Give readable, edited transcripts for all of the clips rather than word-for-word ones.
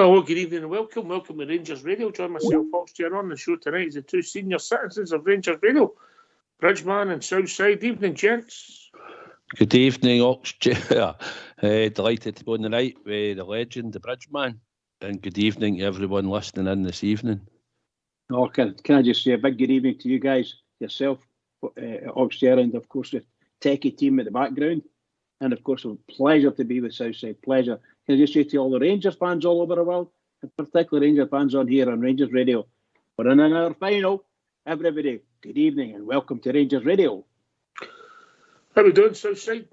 Well, good evening and welcome. Welcome to Rangers Radio. Join myself, Foxchair, on the show tonight is the two senior citizens of Rangers Radio, Bridgeman and Southside. Evening, gents. Good evening, Oxchair. Delighted to be on the night with the legend, the Bridgeman. And good evening to everyone listening in this evening. Oh, can I just say a big good evening to you guys, yourself, Oxchair, and of course the techie team at the background. And of course, a pleasure to be with Southside. Pleasure. Can I just say to all the Rangers fans all over the world, and particularly Rangers fans on here on Rangers Radio, we're in another final. Everybody, good evening and welcome to Rangers Radio. How we doing, Southside?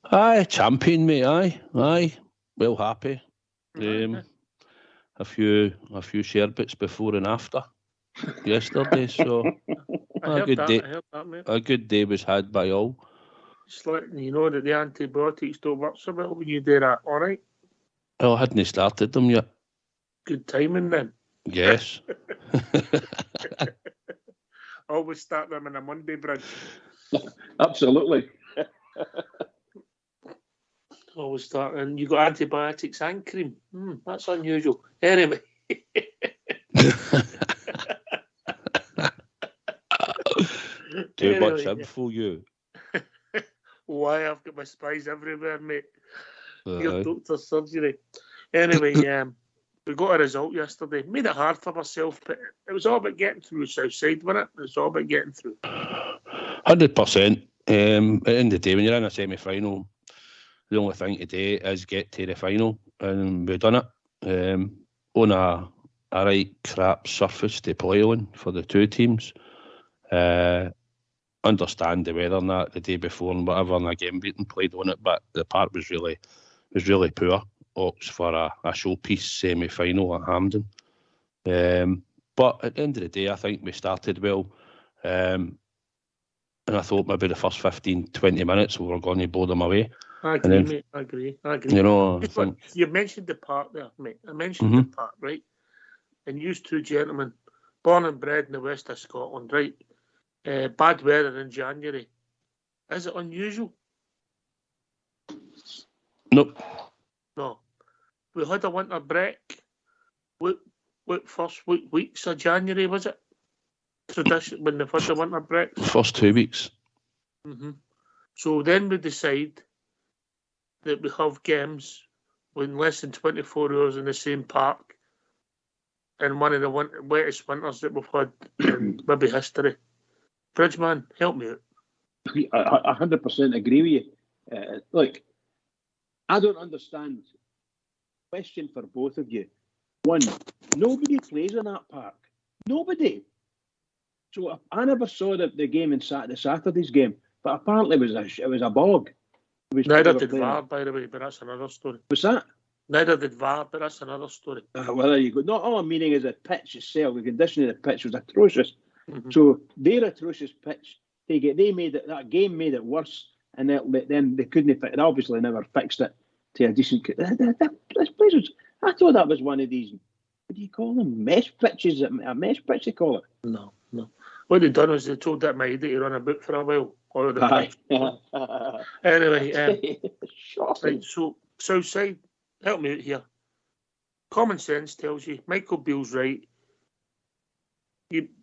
Aye, champion, mate. Aye. Well, happy. A few sherbets before and after yesterday, so a good day was had by all. Just letting you know that the antibiotics don't work so well when you do that, all right? Well, I hadn't started them yet. Good timing then. Yes. Always start them on a Monday, Bridge. Absolutely. Always start, and you got antibiotics and cream. That's unusual. Anyway. Too much info, you. Why, I've got my spies everywhere, mate. Your doctor's surgery. Anyway, we got a result yesterday. Made it hard for myself, but it was all about getting through Southside, wasn't it? It was all about getting through. 100%. At the end of the day, when you're in a semi-final, the only thing to do is get to the final, and we've done it. On a right crap surface to play on for the two teams. Understand the weather and that the day before and whatever, and again beaten played on it, but the part was really poor. Ox for a showpiece semi-final at Hampden. But at the end of the day, I think we started well. And I thought maybe the first 15-20 minutes we were going to blow them away. I agree, mate. I agree. You know, you mentioned the part there, mate. I mentioned the part, right? And you two gentlemen, born and bred in the west of Scotland, right? Bad weather in January. Is it unusual? Nope. No. We had a winter break. What first weeks of January was it? Tradition when they had the winter break? First 2 weeks. So then we decide that we have games in less than 24 hours in the same park in one of the wettest winters that we've had in maybe history. Bridgeman, help me out. I 100% agree with you. Look, I don't understand. Question for both of you. One, nobody plays in that park. Nobody. So I never saw the game in Saturday's game, but apparently it was a bog. Neither did VAR, by the way, but that's another story. What's that? Neither did VAR, but that's another story. Well, there you go. Not all I'm meaning is the pitch itself. The condition of the pitch was atrocious. So their atrocious pitch, they made it. That game made it worse, and then they couldn't. They obviously never fixed it to a decent. This place was. I thought that was one of these. What do you call them? Mesh pitches? A mesh pitch? They call it. No. What they done was they told that Maida to run about for a while. Anyway, right, so Southside, help me out here. Common sense tells you Michael Beale's right.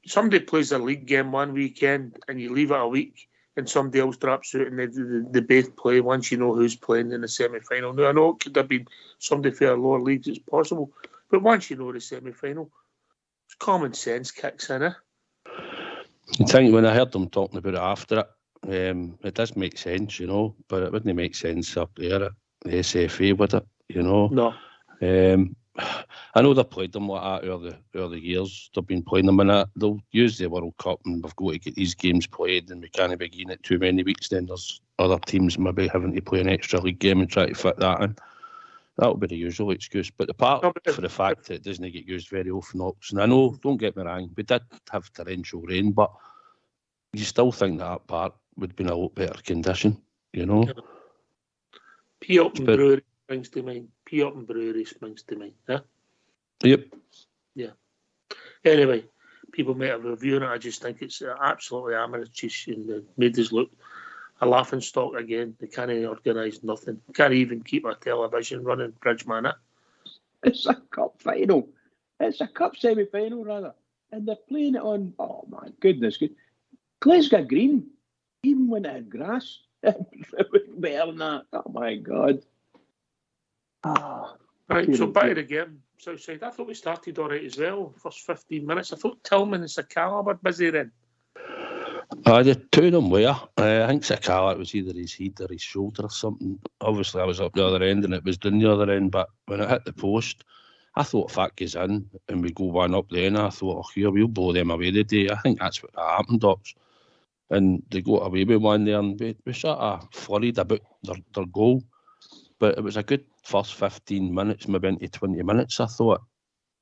Somebody plays a league game one weekend and you leave it a week and somebody else drops out and they both play once you know who's playing in the semi-final. Now, I know it could have been somebody for lower leagues, it's possible, but once you know the semi-final, common sense kicks in, I think when I heard them talking about it after it does make sense, you know, but it wouldn't make sense up there at the SFA, would it, you know? No. I know they've played them like that over the years. They've been playing them, and they'll use the World Cup, and we've got to get these games played, and we can't begin it too many weeks. Then there's other teams maybe having to play an extra league game and try to fit that in. That'll be the usual excuse. But apart for the fact that it doesn't get used very often, and I know, don't get me wrong, we did have torrential rain, but you still think that part would be in a lot better condition, you know? P-Up and Brewery springs to mind. P-Up and Brewery springs to mind, huh? Yep. Yeah. Anyway, people might have a view on it. I just think it's absolutely amateurish and made us look a laughing stock again. They can't organise nothing. Can't even keep a television running, Bridgeman. It's a cup final. It's a cup semi-final, rather. And they're playing it on, oh my goodness. Glasgow Green, even when it had grass, it was better than that. Oh my God. Right, so back to the game. Southside, I thought we started all right as well. First 15 minutes. I thought Tillman and Sakala were busy then. The two of them were. I think Sakala, it was either his head or his shoulder or something. Obviously, I was up the other end and it was down the other end, but when it hit the post, I thought if that goes in and we go one up then, I thought, oh, here, we'll blow them away today. I think that's what happened, Docs. And they got away with one there and we sort of flurried about their goal. But it was a good first 15 minutes, maybe into 20 minutes, I thought.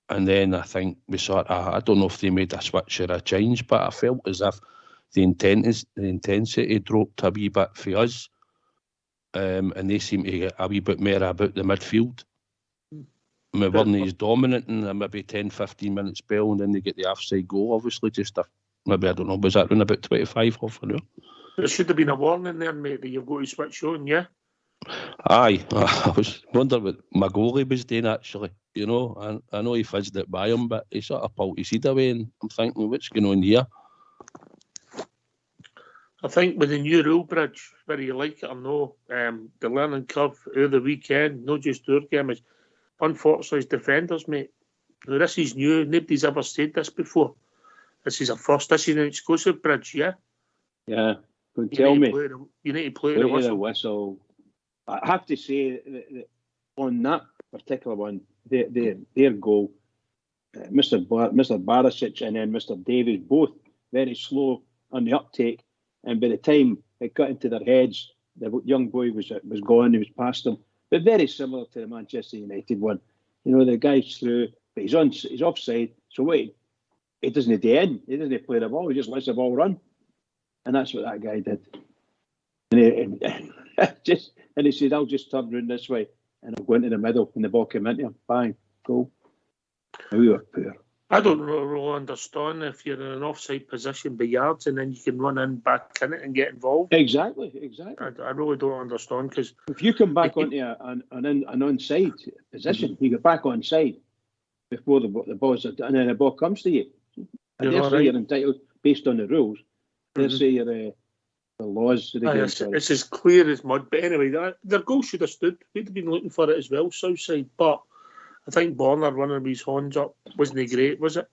And then I think we sort of, I don't know if they made a switch or a change, but I felt as if the intensity dropped a wee bit for us. And they seemed to get a wee bit more about the midfield. We weren't as dominant in maybe 10, 15 minute spell, and then they get the offside goal, obviously, just maybe, I don't know, was that around about 25 half an hour? There should have been a warning there, mate, that you've got to switch on, yeah? Aye, I was wondering what my goalie was doing, actually. You know, I know he fizzed it by him, but he sort of pulled his head away, and I'm thinking, what's going on here? I think with the new rule bridge, whether you like it or no, the learning curve over the weekend, not just our game, is unfortunately as defenders, mate. Now, this is new. Nobody's ever said this before. This is a first. This is an exclusive bridge, yeah? Yeah. Tell me. You need to play the whistle. I have to say that on that particular one, their goal, Mr. Barisic and then Mr. Davies, both very slow on the uptake. And by the time it got into their heads, the young boy was gone. He was past them. But very similar to the Manchester United one. You know, the guy's through, but he's offside. So wait, he doesn't do anything. He doesn't play the ball. He just lets the ball run. And that's what that guy did. And he said, I'll just turn round this way and I'll go into the middle and the ball came into him. Bang, goal. We were poor. I don't really understand if you're in an offside position by yards and then you can run in back in it and get involved. Exactly. I really don't understand, because if you come back onto an onside position, you get back onside before the ball's and then the ball comes to you. And therefore you're entitled, based on the rules, let's say you're the laws. It's as clear as mud. But anyway, their goal should have stood. We'd have been looking for it as well, Southside. But I think Borner running his horns up wasn't great, was it?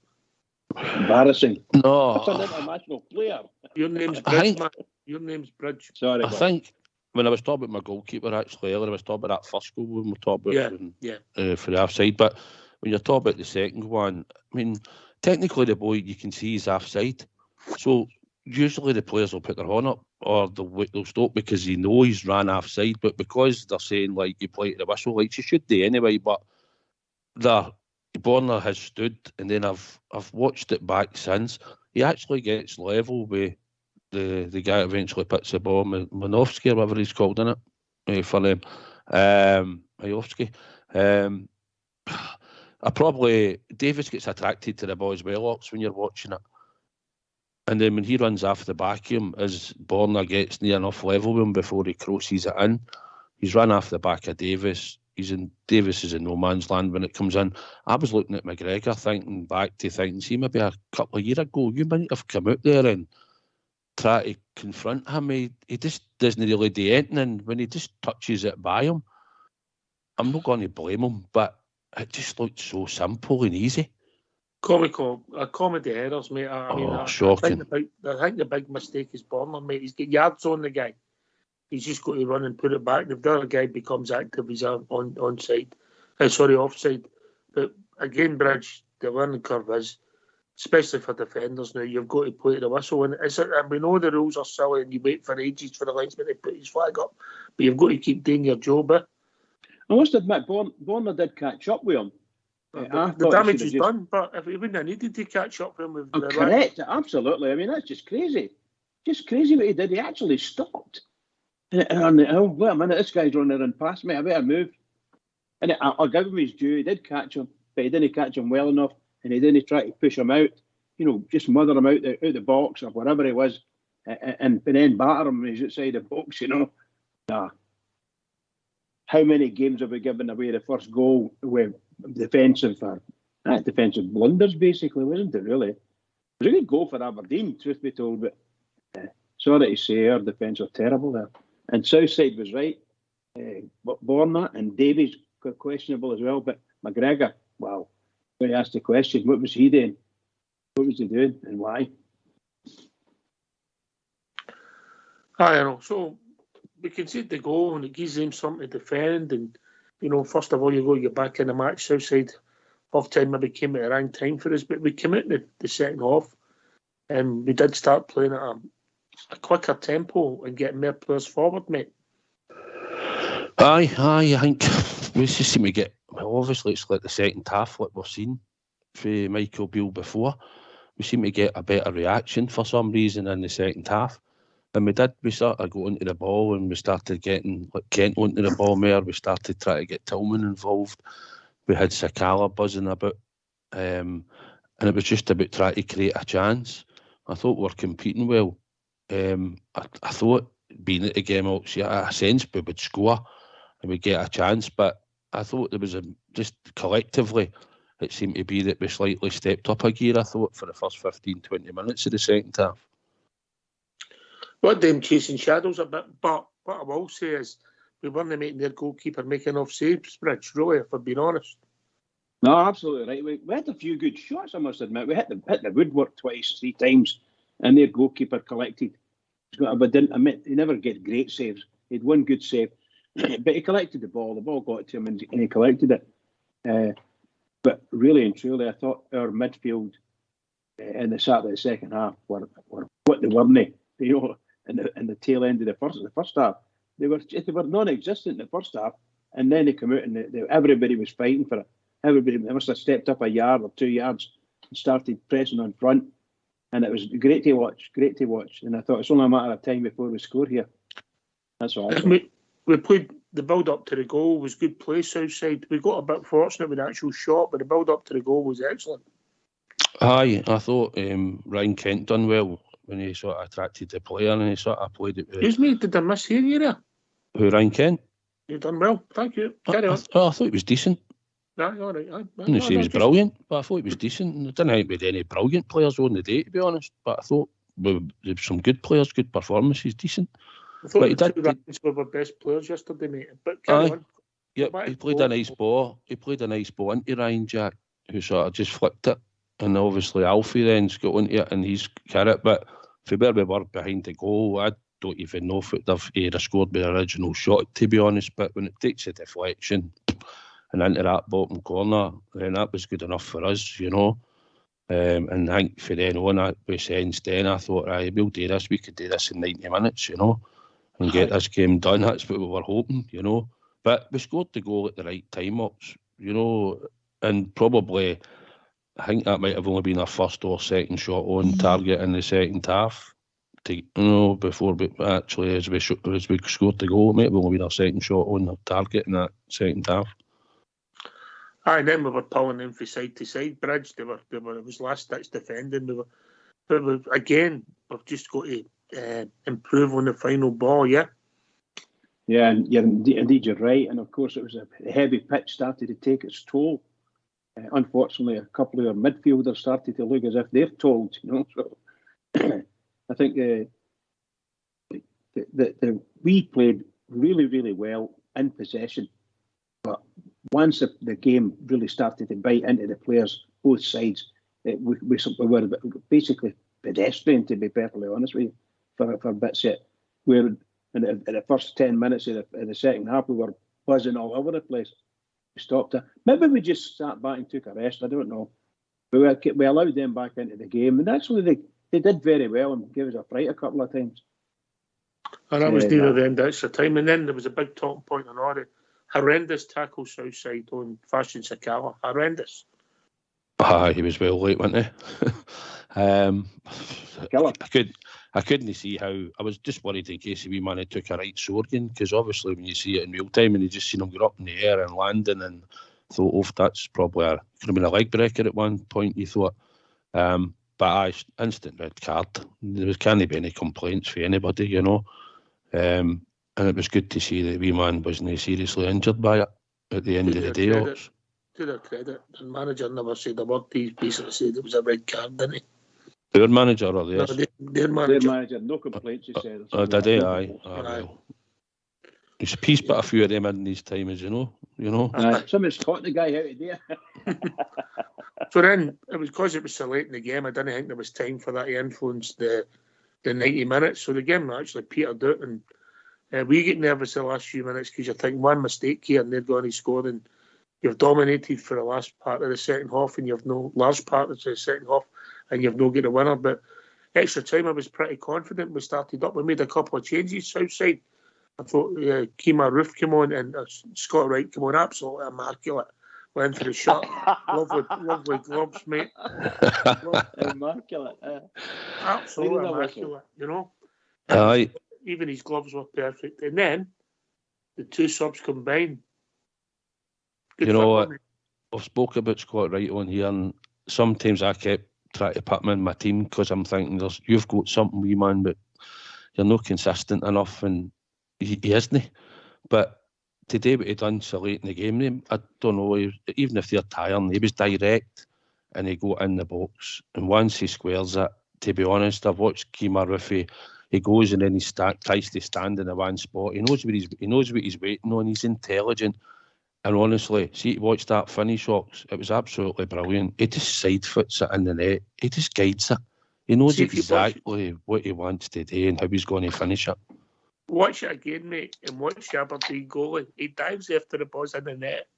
Embarrassing. No. That's an international player. Your name's Bridge, man. Your name's Bridge. Sorry. I think when I was talking about my goalkeeper, actually, earlier, I was talking about that first goal when we talked about for the offside. But when you're talking about the second one, I mean, technically the boy, you can see he's offside. So usually the players will put their horn up or they'll stop because he knows he's ran offside. But because they're saying, like, you play to the whistle, like you should do anyway, but Borner has stood, and then I've watched it back since. He actually gets level with the guy that eventually puts the ball, Manovsky or whatever he's called, in it for them. Majovsky. Davis gets attracted to the ball as well, Ox, when you're watching it. And then when he runs off the back of him, as Borner gets near enough level with him before he crosses it in, he's run off the back of Davis. Davis is in no man's land when it comes in. I was looking at McGregor, thinking, see, maybe a couple of years ago, you might have come out there and try to confront him. He just doesn't really do anything, and when he just touches it by him, I'm not going to blame him, but it just looked so simple and easy. Comedy errors, mate. Shocking. I think the big mistake is Borner, mate. He's got yards on the guy. He's just got to run and put it back. If the other guy becomes active, he's offside. But again, Bridge, the learning curve is, especially for defenders now, you've got to play to the whistle. And we know the rules are silly and you wait for ages for the linesman to put his flag up, but you've got to keep doing your job. I must admit, Borner did catch up with him. The damage is done, but if he wouldn't have needed to catch up with him. Correct, absolutely. I mean, that's just crazy. Just crazy what he did. He actually stopped. And wait a minute, this guy's running and past me, I better move. And I'll give him his due, he did catch him, but he didn't catch him well enough, and he didn't try to push him out, just mother him out the box or whatever he was, and then batter him when he's outside the box, Nah. how many games have we given away the first goal with defensive blunders, basically, wasn't it, really? It was a good goal for Aberdeen, truth be told, but sorry to say, our defence are terrible there. And Southside was right, Borna and Davies questionable as well, but McGregor, wow. When he asked the question, what was he doing? What was he doing and why? I don't know. So we concede the goal and it gives them something to defend. And, first of all, you got to get back in the match. Southside half time maybe came at the wrong time for us, but we came out in the second half and we did start playing at a quicker tempo and getting more players forward, mate. Aye, I think we just seem to get, obviously it's like the second half, like we've seen for Michael Beale before. We seem to get a better reaction for some reason in the second half. And we started going to the ball and we started getting Kent onto the ball more. We started trying to get Tillman involved. We had Sakala buzzing about. And it was just about trying to create a chance. I thought we were competing well. I thought being at the game, actually, a sense we would score and we'd get a chance. But I thought there was just collectively, it seemed to be that we slightly stepped up a gear, I thought, for the first 15, 20 minutes of the second half. What them chasing shadows a bit, but what I will say is we weren't making their goalkeeper make enough saves, Bridge, really, if I'm being honest. No, absolutely right. We had a few good shots, I must admit. We hit the woodwork twice, 3 times, and their goalkeeper collected. But he never get great saves. He had one good save, but he collected the ball. The ball got to him and he collected it. But really and truly, I thought our midfield in the start of the second half were what they weren't. In the tail end of the first half, they were non-existent in the first half, and then they come out and everybody was fighting for it. Everybody must have stepped up a yard or 2 yards and started pressing on front, and it was great to watch. And I thought it's only a matter of time before we score here. That's all. We played the build up to the goal was good play Southside. We got a bit fortunate with the actual shot, but the build up to the goal was excellent. Aye, I thought Ryan Kent done well when he sort of attracted the player and he sort of played it. Excuse me, did I miss here, you Who, Ryan Kent? You done well, thank you. Carry on. I thought he was decent. No, all right. I didn't say he was brilliant, but I thought he was decent. I didn't think we had any brilliant players on the day, to be honest, but I thought there were some good players, good performances, decent. I thought we were best players yesterday, mate. But carry on. Yep, he played a nice ball. He played a nice ball into Ryan Jack, who sort of just flicked it. And obviously Alfie then's got onto it and he's carried it. But for where we were behind the goal, I don't even know if they'd have scored with the original shot, to be honest. But when it takes a deflection and into that bottom corner, then that was good enough for us, And I think for then on, with sense then, I thought, right, we'll do this. We could do this in 90 minutes, and get this game done. That's what we were hoping, But we scored the goal at the right time, and probably, I think that might have only been our first or second shot on target in the second half. Before we actually, as we scored the goal, it might have only been our second shot on the target in that second half. Aye, then we were pulling them from side to side. Bridge, it was last ditch defending. We've just got to improve on the final ball, yeah. Yeah, and indeed you're right. And of course, it was a heavy pitch started to take its toll. Unfortunately, a couple of our midfielders started to look as if they're told, So I think we played really, really well in possession. But once the game really started to bite into the players, both sides, we were basically pedestrian, to be perfectly honest with you, for bits yet. Where in the first 10 minutes of the second half, we were buzzing all over the place. We stopped it. Maybe we just sat back and took a rest. I don't know. But we allowed them back into the game, and actually they did very well and gave us a fright a couple of times. And that was near the end extra time. And then there was a big talking point on all the horrendous tackle Southside on Fashion Sakala. Horrendous. He was well late, wasn't he? I couldn't see how. I was just worried in case we man had took a right sorting, because obviously when you see it in real time and you just seen him go up in the air and landing, and thought, that's probably could have been a leg breaker at one point, you thought. But instant red card. There can't be any complaints for anybody, And And it was good to see that wee man wasn't seriously injured by it at the end of the day. To their credit, the manager never said a word. He basically said it was a red card, didn't he? Their manager or theirs? No, their manager. Their manager, no complaints, he said. Did he? Aye. Well. He's a piece, but a few of them in these times, you know. Someone's caught the guy out of there. So then, it was because it was so late in the game, I didn't think there was time for that to influence the 90 minutes. So the game actually petered out, and we get nervous the last few minutes because you think one mistake here and they're going to score, and you've dominated for the last part of the second half, and you've no large part of the second half, and you've no got a winner. But extra time, I was pretty confident. We started up. We made a couple of changes Southside. I thought Kemar Roof came on and Scott Wright came on, absolutely immaculate. Went for the shot. lovely gloves, mate. Immaculate. Absolutely immaculate, you know. Aye. Even his gloves were perfect. And then the two subs combined. Good, you know what? I've spoke about Scott Wright on here, and sometimes I kept trying to put him in my team because I'm thinking you've got something, wee man, but you're not consistent enough, and he isn't. But today, what he done so late in the game, I don't know, even if they're tiring, he was direct and he got in the box. And once he squares it, to be honest, I've watched Kemar Ruffy. He goes and then he tries to stand in the one spot. He knows what he's waiting on. He's intelligent. And honestly, see, to watch that finish, Ox, it was absolutely brilliant. He just side foots it in the net. He just guides it. He knows exactly what he wants to do and how he's going to finish it. Watch it again, mate, and watch the Aberdeen goalie. He dives after the ball's in the net.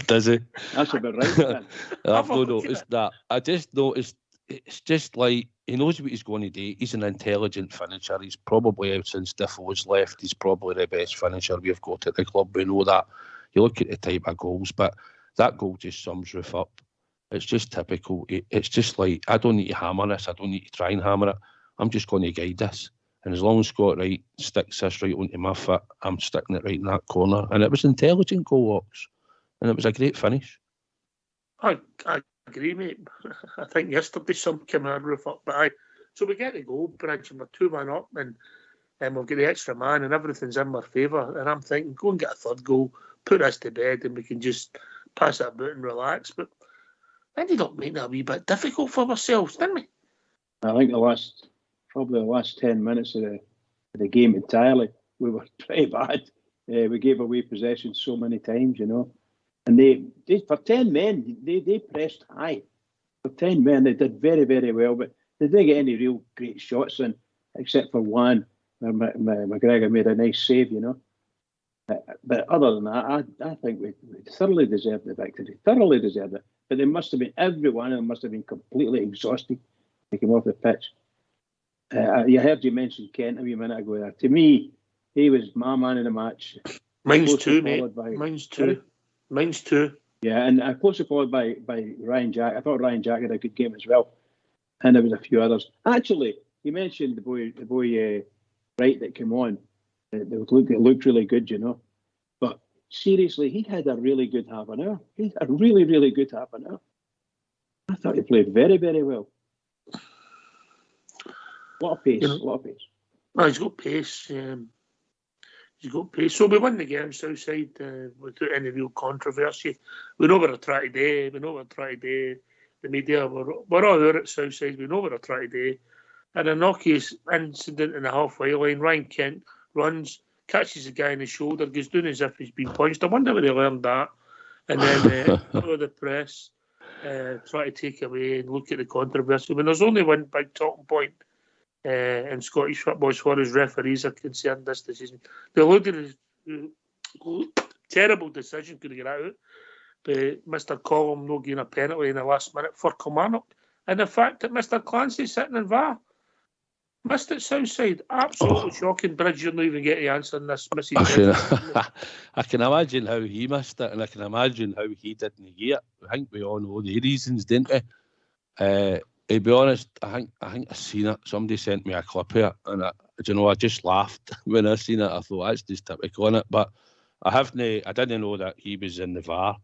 Does he? That's about right, man. I've not noticed that. I just noticed it's just like he knows what he's going to do. He's an intelligent finisher. He's probably, since Defoe's left, he's probably the best finisher we've got at the club. We know that. You look at the type of goals, but that goal just sums Roof up. It's just typical. It's just like, I don't need to hammer this. I don't need to try and hammer it. I'm just going to guide this. And as long as Scott Wright sticks this right onto my foot, I'm sticking it right in that corner. And it was intelligent goal, Ox. And it was a great finish. I agree, mate. I think yesterday some came out Roof up. But so we get the goal, Bridge, and we're 2-1 up, and we've got the extra man, and everything's in my favour. And I'm thinking, go and get a third goal, put us to bed, and we can just pass it about and relax. But we ended up making it a wee bit difficult for ourselves, didn't we? I think probably the last 10 minutes of the game entirely, we were pretty bad. We gave away possession so many times, you know. And they for 10 men, they pressed high. For 10 men, they did very, very well, but they didn't get any real great shots in, except for one where McGregor made a nice save, you know. But other than that, I think we thoroughly deserved the victory. Thoroughly deserved it. But every one of them must have been completely exhausted to come off the pitch. I heard you mention Kent a wee minute ago there. To me, he was my man in the match. Mine's two, mate. Mine's two. Yeah, and closely followed by Ryan Jack. I thought Ryan Jack had a good game as well. And there was a few others. Actually, you mentioned the boy Wright that came on. It looked really good, you know. But seriously, he had a really good half an hour. He had a really, really good half an hour. I thought he played very, very well. A lot of pace. Well, he's got pace. So we won the game, Southside, without any real controversy. We know what we're trying to do. The media, we're all over at Southside. We know what we're trying to do. And a Nokia's incident in the halfway line, Ryan Kent runs, catches the guy in the shoulder, goes down as if he's been punched. I wonder where they learned that. And then follow the press, try to take away and look at the controversy. When there's only one big talking point in Scottish football as far as referees are concerned this season. The loaded terrible decision could get out, but Mr. Collum not getting a penalty in the last minute for Kilmarnock, and the fact that Mr. Clancy's sitting in VAR. Missed it, Southside. Absolutely shocking. Bridge, you're not even getting the answer in this message. I can imagine how he missed it, and I can imagine how he didn't get it. I think we all know the reasons, didn't we? To be honest, I think I seen it. Somebody sent me a clip here, and I just laughed when I seen it. I thought that's just typical on it. But I didn't know that he was in the VAR.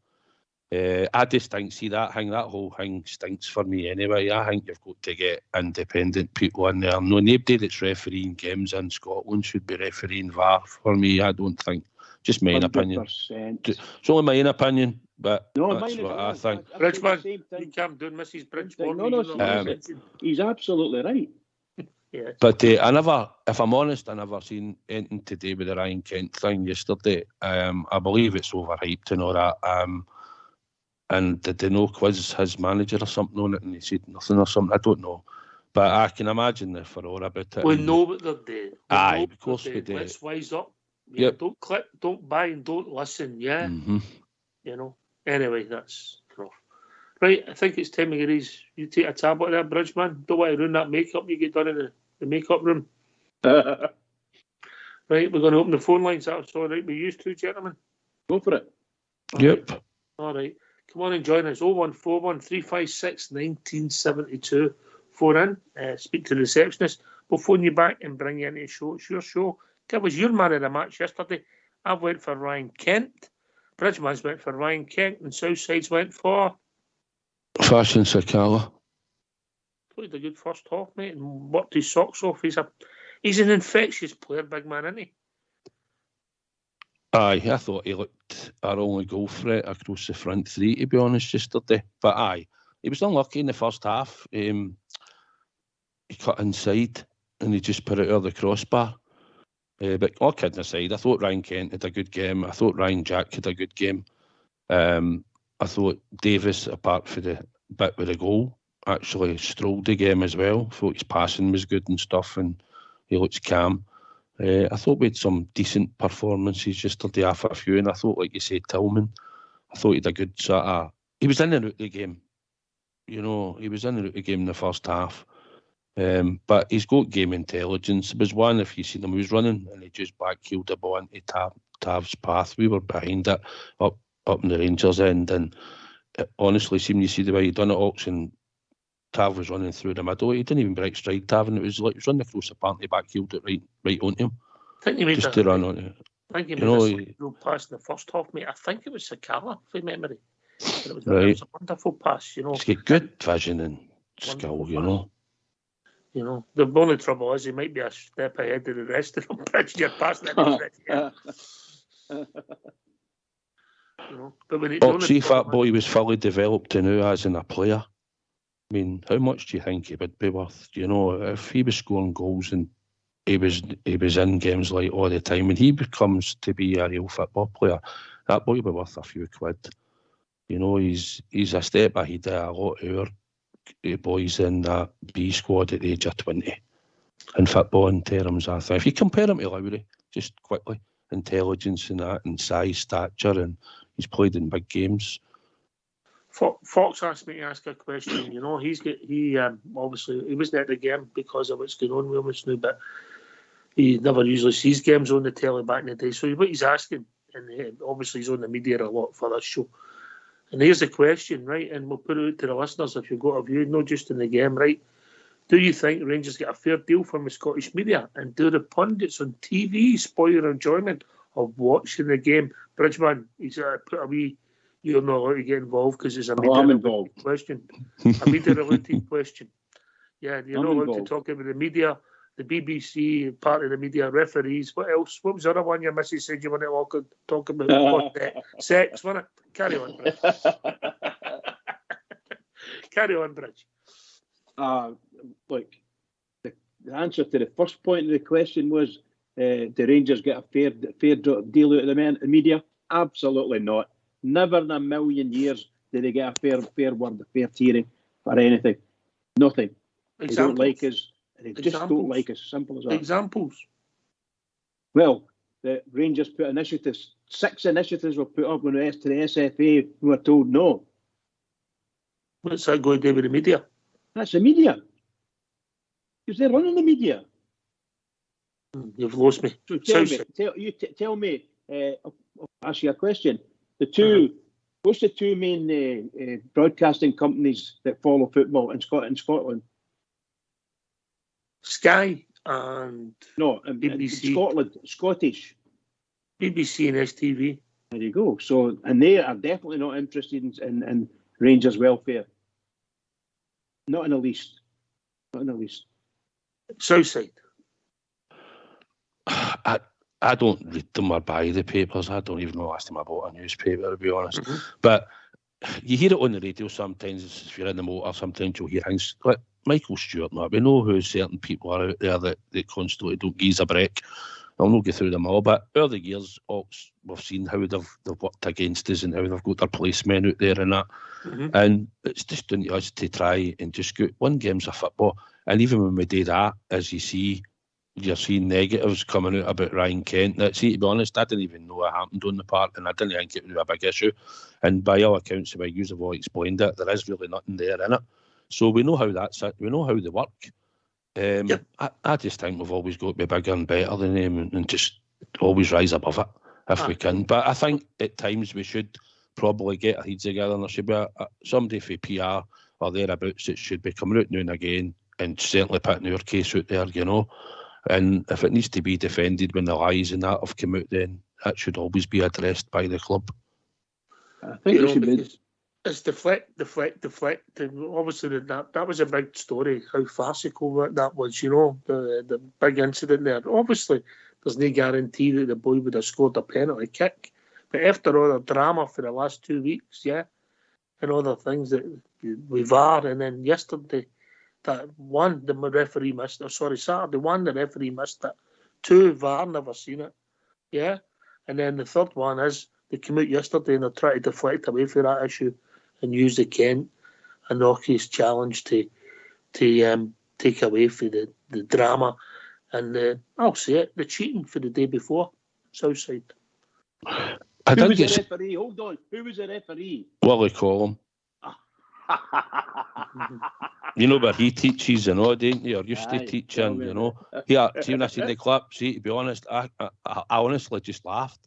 I just think, see that whole thing stinks for me anyway. I think you've got to get independent people in there. No, nobody that's refereeing games in Scotland should be refereeing VAR for me. I don't think. Just my own opinion. It's only my own opinion, but no, that's what I think. Bridgeman, you can't do Mrs. Bridgeman. No, he's absolutely right. Yes. But if I'm honest, I never seen anything to do with the Ryan Kent thing yesterday. I believe it's overhyped and all that. And did they know quiz his manager or something on it, and he said nothing or something? I don't know. But I can imagine the furore about it. We know what they're doing. Aye, of course we do. Let's wise up. Yeah, yep. Don't click, don't buy, and don't listen. Yeah, You know. Anyway, that's rough. Right, I think it's time to get you take a tablet there, Bridgeman. Don't want to ruin that makeup you get done in the makeup room. Right, we're going to open the phone lines. That's all right with you two, gentlemen. Go for it. Yep. All right. Come on and join us. 0141 356 1972. Phone in. Speak to the receptionist. We'll phone you back and bring you into the show. It's your show. That was your man of the match yesterday. I went for Ryan Kent. Bridgeman's went for Ryan Kent, and Southside's went for Fashion Sakala. Played a good first half, mate, and worked his socks off. He's an infectious player, big man, isn't he? Aye, I thought he looked our only goal threat across the front three, to be honest, yesterday. But aye, he was unlucky in the first half. He cut inside and he just put it over the crossbar. But all kidding aside, I thought Ryan Kent had a good game. I thought Ryan Jack had a good game. I thought Davis, apart from the bit with the goal, actually strolled the game as well. I thought his passing was good and stuff, and he looks calm. I thought we had some decent performances yesterday off a few, and I thought, like you said, Tillman, I thought he had a good sort of... He was in and out of the game. You know, he was in and out of the game in the first half. But he's got game intelligence. There was one, if you see him, he was running and he just backheeled the ball into Tav's path. We were behind it up in the Rangers end, and it honestly seemed, you see the way he done it, auction. Tav was running through the middle. He didn't even break stride, Tav, and it was like he was running across the park and he backheeled it right onto him. I think he made just to run onto it. I think he made a pass in the first half, mate. I think it was Sakala, from memory. It was a wonderful pass, you know. He's got good vision and skill, you know. You know, the only trouble is he might be a step ahead of the rest of them. You're passing it. You know, but when see if that boy was fully developed now as in a player, I mean, how much do you think he would be worth? You know, if he was scoring goals and he was in games like all the time, when he becomes to be a real football player, that boy will be worth a few quid. You know, he's a step ahead of a lot of our boys in that B squad at the age of 20 in football in terms of things. If you compare him to Lowry, just quickly, intelligence and that, and size, stature, and he's played in big games. Fox asked me to ask a question. You know, he obviously he wasn't at the game because of what's going on with him just now, but he never usually sees games on the telly back in the day. So what he's asking, and obviously he's on the media a lot for this show. And here's the question, right? And we'll put it out to the listeners if you've got a view, not just in the game, right? Do you think Rangers get a fair deal from the Scottish media? And do the pundits on TV spoil your enjoyment of watching the game? Bridgeman, he's put a wee... You're not allowed to get involved because it's a media-related question. A media-related question. Yeah, you're not allowed to talk about the media, the BBC, part of the media, referees. What else? What was the other one your missus said you want to talk about? Sex, wasn't it? Carry on, Bridge. Carry on, Bridge. Look, the answer to the first point of the question was, do Rangers get a fair deal out of the media? Absolutely not. Never in a million years did they get a fair word, a fair hearing for anything. Nothing. Examples. They don't like us. They just don't like us. Simple as that. Examples. Well, the Rangers put initiatives. 6 initiatives were put up when we to the SFA. We were told no. What's that going to do with the media? That's the media. Because they're running the media. You've lost me. So tell me. I'll ask you a question. What's the two main broadcasting companies that follow football in Scotland? Sky and BBC. In Scotland, Scottish. BBC and STV. There you go. So, and they are definitely not interested in Rangers' welfare. Not in the least. Not in the least. Southside. I don't read them or buy the papers. I don't even know last time I bought a newspaper, to be honest. Mm-hmm. But you hear it on the radio sometimes. If you're in the motor, sometimes you'll hear things like Michael Stewart. We know who certain people are out there that constantly don't give a break. I'll not go through them all, but over the years, Ox, we've seen how they've worked against us and how they've got their policemen out there and that. Mm-hmm. And it's just down to us to try and just go one games of football. And even when we do that, as you see, you're seeing negatives coming out about Ryan Kent. That, see, to be honest, I didn't even know what happened on the park, and I didn't think it was a big issue. And by all accounts, the way you have all explained it, there is really nothing there in it. So we know how that's it. We know how they work. Yep. I just think we've always got to be bigger and better than them and just always rise above it if we can. But I think at times we should probably get our heads together, and there should be somebody for PR or thereabouts that should be coming out now and again and certainly putting our case out there, you know. And if it needs to be defended when the lies and that have come out, then that should always be addressed by the club. I think it should be. It's deflect. And obviously, that was a big story, how farcical that was, you know, the big incident there. Obviously, there's no guarantee that the boy would have scored a penalty kick. But after all the drama for the last 2 weeks, yeah, and other things that we VAR, and then yesterday, that one, the referee missed it. Saturday, one, the referee missed it. 2, VAR never seen it. Yeah. And then the third one is they came out yesterday and they're trying to deflect away from that issue and use the Kent and Noki's challenge to take away from the drama and I'll say it, the cheating for the day before, Southside. Who was the referee? Hold on. Who was the referee? Willie Collum. You know where he teaches and all, don't you? Or used to teach, and you know. Yeah, see, when I seen the clip, see, to be honest, I honestly just laughed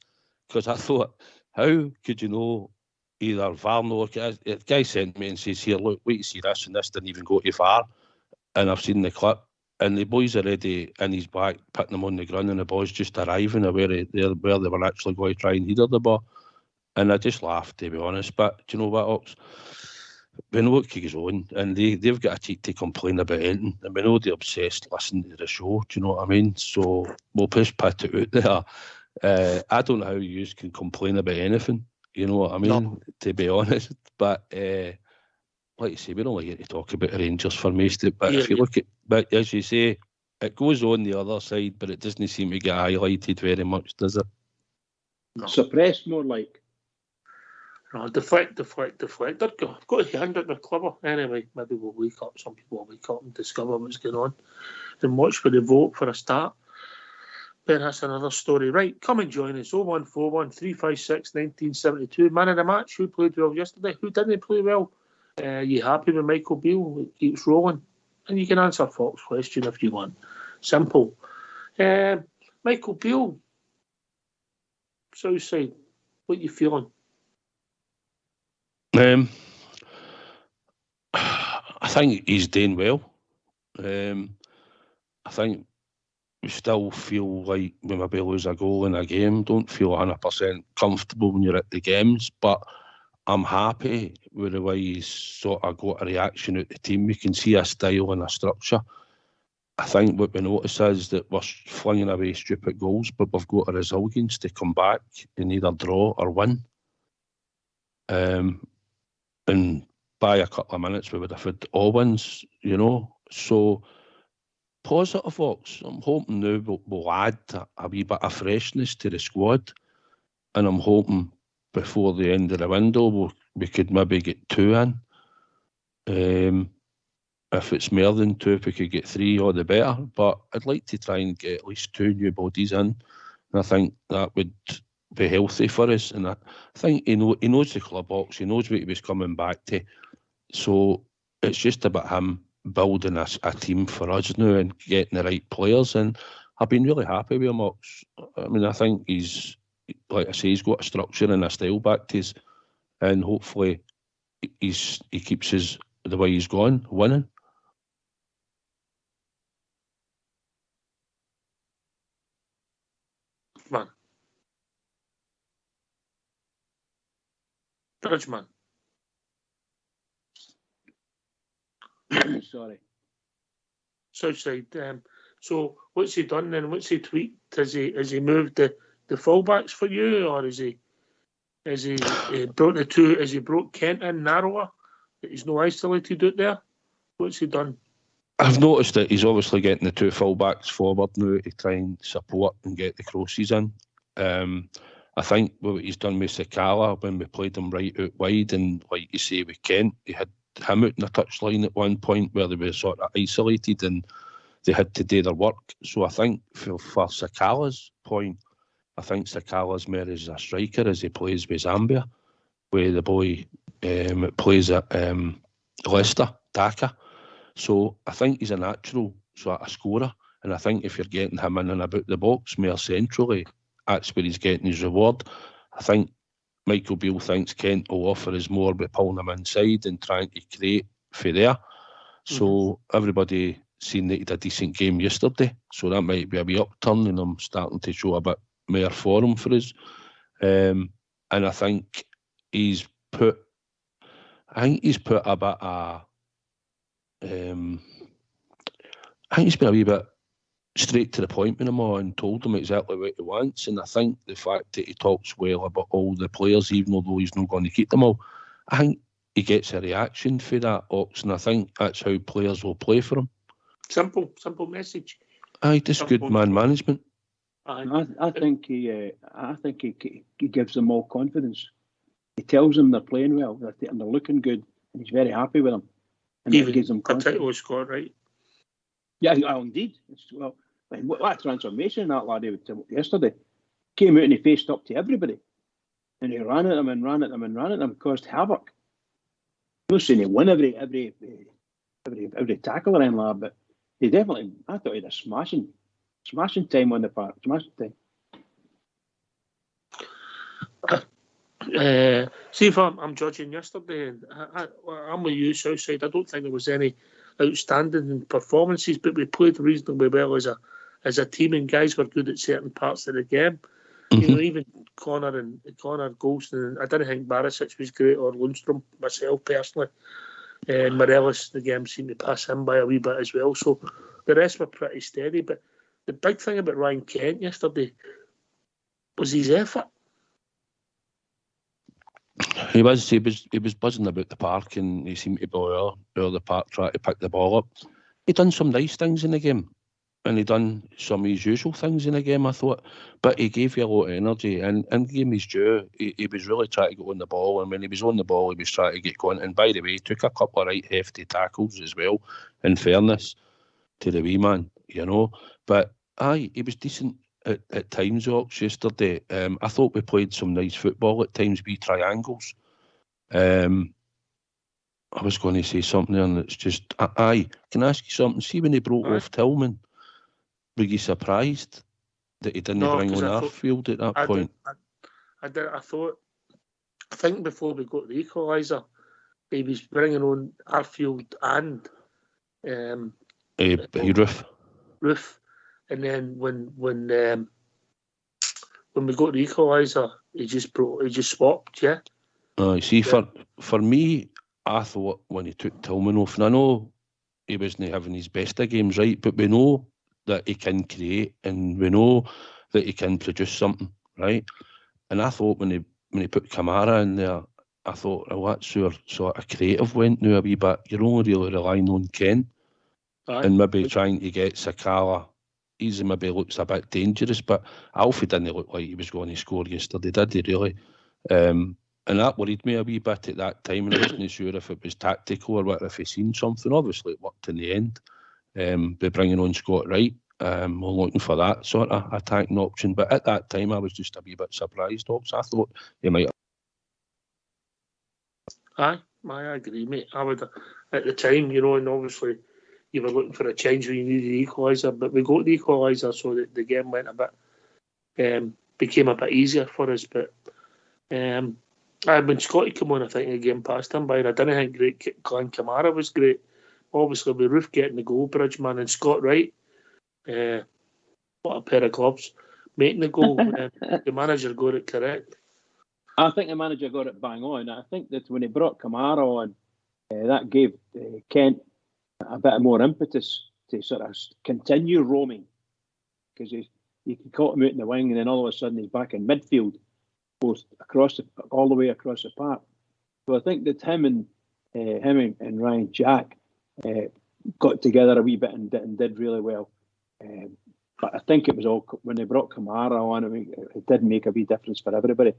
because I thought, how could you know either VAR no? The guy sent me and says, here, look, wait to see this, and this didn't even go to VAR. And I've seen the clip, and the boys already in his back, putting them on the ground, and the boys just arriving where they were actually going to try and header the ball. And I just laughed, to be honest. But do you know what, Ox? We know what goes on, and they've got a cheek to complain about anything, and we know they're obsessed listening to the show, do you know what I mean? So we'll put it out there. I don't know how you can complain about anything, you know what I mean, no. To be honest. But like you say, we're only here to talk about the Rangers for most of it, but if you look at, but as you say, it goes on the other side, but it doesn't seem to get highlighted very much, does it? No. Suppressed more like. No, deflect. They've got to hand it, they're clever. Anyway, maybe we'll wake up. Some people will wake up and discover what's going on and watch for the vote for a start. But that's another story. Right, come and join us. 0141 356 1972. Man of the match. Who played well yesterday? Who didn't play well? You happy with Michael Beale? It keeps rolling. And you can answer Fox's question if you want. Simple. Michael Beale. Southside. What are you feeling? I think he's doing well. I think we still feel like we maybe lose a goal in a game. Don't feel 100% comfortable when you're at the games, but I'm happy with the way he's sort of got a reaction out the team. We can see a style and a structure. I think what we notice is that we're flinging away stupid goals, but we've got a resilience to come back and either draw or win. And by a couple of minutes, we would have had all wins, you know. So, positive, Fox. I'm hoping now we'll add a wee bit of freshness to the squad. And I'm hoping before the end of the window, we could maybe get 2 in. If it's more than 2, if we could get 3, all the better. But I'd like to try and get at least 2 new bodies in. And I think that would be healthy for us, and I think he knows the club box, he knows what he was coming back to, so it's just about him building a team for us now and getting the right players, and I've been really happy with him. I mean, I think he's, like I say, he's got a structure and a style back to us, and hopefully he keeps us the way he's gone, winning. Man. Bridgman. Sorry. Southside. So what's he done then? What's he tweaked? Has he moved the fullbacks for you, or has he brought the two? Has he brought Kent in narrower? That he's no isolated out there. What's he done? I've noticed that he's obviously getting the two fullbacks forward now to try and support and get the crosses in. I think what he's done with Sakala when we played him right out wide, and like you say with Kent, he had him out in the touchline at one point where they were sort of isolated and they had to do their work. So I think for Sakala's point, I think Sakala's more as a striker as he plays with Zambia, where the boy plays at Leicester, Dhaka. So I think he's a natural sort of scorer, and I think if you're getting him in and about the box more centrally, that's where he's getting his reward. I think Michael Beale thinks Kent will offer us more by pulling him inside and trying to create for there. So everybody seen that he had a decent game yesterday, so that might be a wee upturn and I'm starting to show a bit more form for us. And I think he's put a bit of I think he's been a wee bit straight to the point with him all and told him exactly what he wants. And I think the fact that he talks well about all the players, even though he's not going to keep them all, I think he gets a reaction for that, Ox, and I think that's how players will play for him. Simple message. Aye, just good man management. I think he gives them all confidence. He tells them they're playing well, and they're looking good, and he's very happy with them. And even gives them confidence. A title was scored, right? Yeah, indeed. Well, what transformation that lad did yesterday. Came out and he faced up to everybody. And he ran at them, caused havoc. I'm not saying he won every tackle or anything like that, but he definitely, I thought he had a smashing time on the park. Smashing time. See if I'm judging yesterday, and I'm with you, Southside. I don't think there was any outstanding performances, but we played reasonably well as a team, and guys were good at certain parts of the game. You know, even Connor Golston. I didn't think Barisic was great, or Lundstrom myself personally. And Morelos, the game seemed to pass him by a wee bit as well. So the rest were pretty steady. But the big thing about Ryan Kent yesterday was his effort. He was buzzing about the park, and he seemed to be all over the park trying to pick the ball up. He done some nice things in the game, and he done some of his usual things in the game, I thought. But he gave you a lot of energy, and gave him his due. He was really trying to get on the ball, and when he was on the ball, he was trying to get going. And by the way, he took a couple of right hefty tackles as well, in fairness to the wee man, you know. But aye, he was decent at times, Ox, yesterday. I thought we played some nice football at times, wee triangles. I was going to say something there, and it's just, aye, can I ask you something? See, when he broke off Tillman, were you surprised that he didn't bring on Arfield at that point? I think before we got the equaliser, he was bringing on Arfield and Roof. And then when we got the equaliser, he just swapped, yeah. See, for me, I thought when he took Tillman off, and I know he wasn't having his best of games, right? But we know that he can create, and we know that he can produce something, right? And I thought when he put Kamara in there, I thought, oh, that's our sort of creative went now a wee bit. You're only really relying on Ken, and maybe trying to get Sakala. He maybe looks a bit dangerous, but Alfie didn't look like he was going to score yesterday, did he really? And that worried me a wee bit at that time, and I wasn't sure if it was tactical or what, if he seen something. Obviously, it worked in the end by bringing on Scott Wright. We're looking for that sort of attacking option, but at that time, I was just a wee bit surprised. I thought he might. I agree, mate. I would at the time, you know, and obviously you were looking for a change when you needed the equaliser, but we got the equaliser, so that the game went a bit, became a bit easier for us. But when Scotty came on, I think the game passed him by, and I didn't think Glenn Kamara was great. Obviously, with Roof getting the goal, Bridgman and Scott Wright, what a pair of gloves, making the goal. The manager got it correct. I think the manager got it bang on. I think that when he brought Kamara on, that gave Kent a bit more impetus to sort of continue roaming, because you can caught him out in the wing and then all of a sudden he's back in midfield, both all the way across the park. So I think that him and Ryan Jack got together a wee bit and did really well. But I think it was all when they brought Kamara on. I mean, it did make a wee difference for everybody.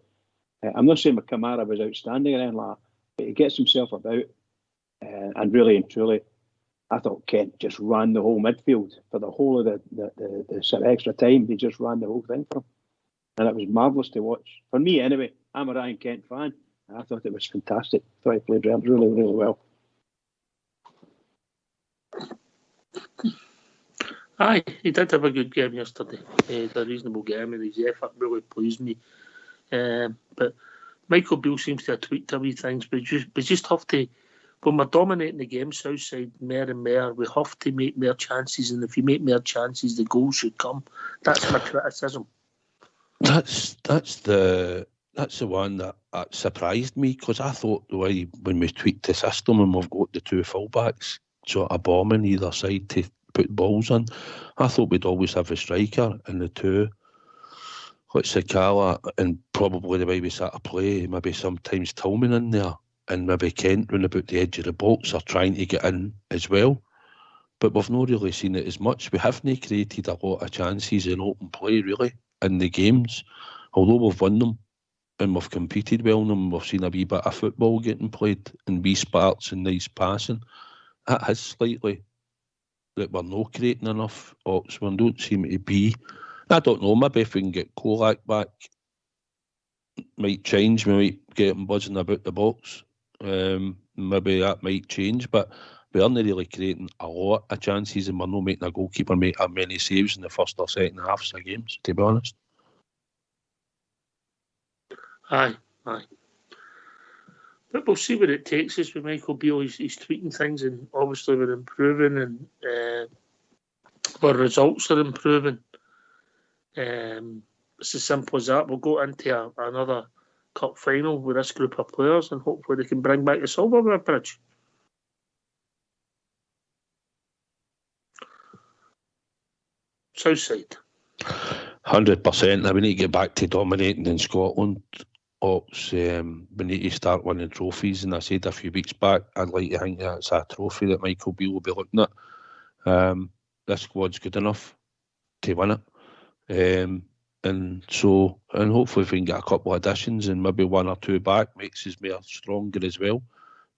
I'm not saying Kamara was outstanding or anything like that, but he gets himself about, and really and truly, I thought Kent just ran the whole midfield for the whole of the sort of extra time. They just ran the whole thing for him, and it was marvellous to watch. For me, anyway, I'm a Ryan Kent fan, and I thought it was fantastic. I thought he played really, really well. Aye, he did have a good game yesterday. He had a reasonable game, and his effort really pleased me. But Michael Beale seems to have tweaked a wee things, but we just have to, when we're dominating the game, Southside, more and more, we have to make more chances, and if you make more chances, the goals should come. That's my criticism. That's the one that surprised me, because I thought the way when we tweaked the system and we've got the two fullbacks sort of bombing either side to put balls in, I thought we'd always have a striker and the two, like Sakala, and probably the way we sat to play, maybe sometimes Tillman in there, and maybe Kent round about the edge of the box are trying to get in as well. But we've not really seen it as much. We haven't created a lot of chances in open play, really, in the games. Although we've won them and we've competed well in them, we've seen a wee bit of football getting played and wee sparks and nice passing. That has slightly, that we're not creating enough. Oxford don't seem to be. I don't know, maybe if we can get Kolak back, might change. We might get him buzzing about the box. Maybe that might change, but we aren't really creating a lot of chances, and we're not making a goalkeeper make as many saves in the first or second halves of games, to be honest. Aye. But we'll see what it takes us with Michael Beale. He's tweaking things, and obviously we're improving, and our results are improving. It's as simple as that. We'll go into another cup final with this group of players, and hopefully they can bring back the silverware bridge. Southside. 100%. We need to get back to dominating in Scotland. We need to start winning trophies, and I said a few weeks back, I'd like to think that's a trophy that Michael Beale will be looking at. This squad's good enough to win it. And hopefully if we can get a couple of additions and maybe one or two back, makes us more stronger as well.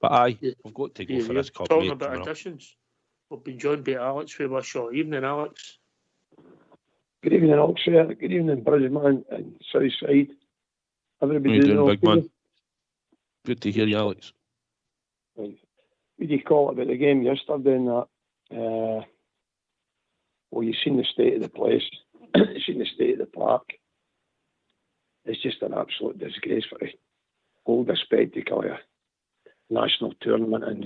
But aye, we've got to go for this cup. Talking about additions, we've been joined by Alex for a short evening. Alex. Good evening, Alex. Good evening, Bridgeman and Southside. Everybody doing, big man? Good to hear you, Alex. Right. What do you call it about the game yesterday and that? Well, you've seen the state of the place. You've seen the state of the park. It's just an absolute disgrace for the hold a spectacle of a national tournament in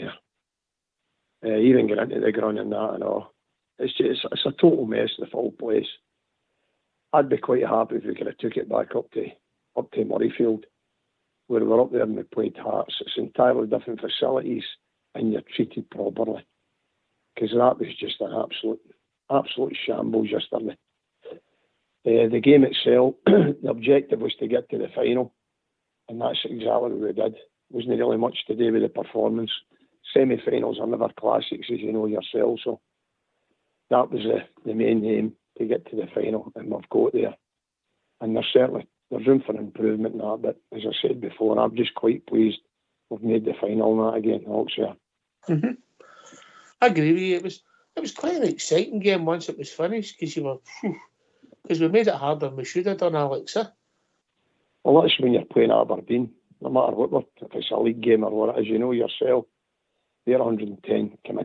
there. Even get into the ground and that and all. It's a total mess, the full place. I'd be quite happy if we could have took it back up to Murrayfield, where we're up there and we played Hearts. It's entirely different facilities and you're treated properly. Because that was just an absolute shambles yesterday. The game itself, the objective was to get to the final, and that's exactly what we did. Wasn't really much to do with the performance. Semi-finals are never classics, as you know yourself, so that was the main aim, to get to the final, and we've got there. And there's room for improvement in that, but as I said before, I'm just quite pleased we've made the final and that again, Oxford. Mm-hmm. I agree with you. It was quite an exciting game once it was finished, because we made it harder than we should have done, Alex. Well, that's when you're playing Aberdeen, no matter what, if it's a league game or what it is, you know yourself, they're 110%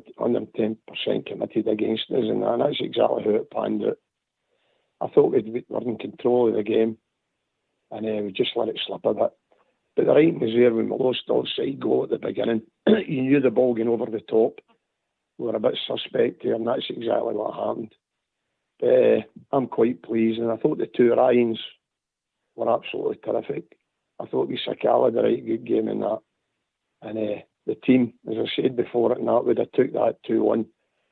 committed against us, and that's exactly how it panned out. I thought we were in control of the game, and we just let it slip a bit. But the writing was there when we lost outside goal at the beginning. You knew the ball going over the top. We were a bit suspect there, and that's exactly what happened. But I'm quite pleased, and I thought the two Ryans were absolutely terrific. I thought we Sakala had a right good game in that. And the team, as I said before, it and that would have took that 2-1.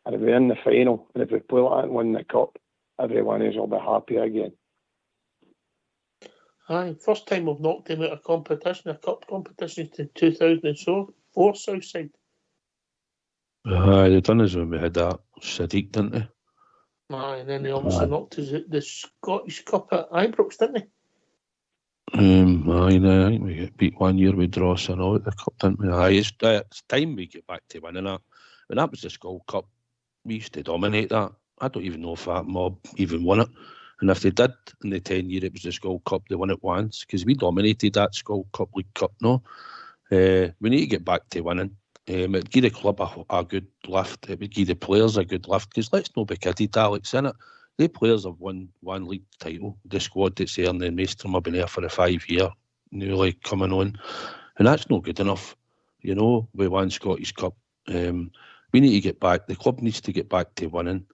And if we're in the final, and if we pull it out and win the cup, everyone else will be happy again. Aye, first time we've knocked him out of competition, a cup competition, to 2004 Southside. They done us when we had that Sadiq, didn't they? Aye, and then they obviously knocked us out the Scottish Cup at Ibrox, didn't they? I think we get beat 1 year with Dross and all at the cup, didn't we? Aye, it's time we get back to winning that. When that was the Skull Cup, we used to dominate that. I don't even know if that mob even won it. And if they did in the 10 year it was the Skull Cup, they won it once, because we dominated that Skull Cup, League Cup, no? We need to get back to winning. It would give the club a good lift. It would give the players a good lift, because let's not be kidded, Alex, innit? The players have won one league title. The squad that's there, and then most of them have been there for a 5 year, newly coming on. And that's not good enough. You know, we won Scottish Cup. We need to get back. The club needs to get back to winning.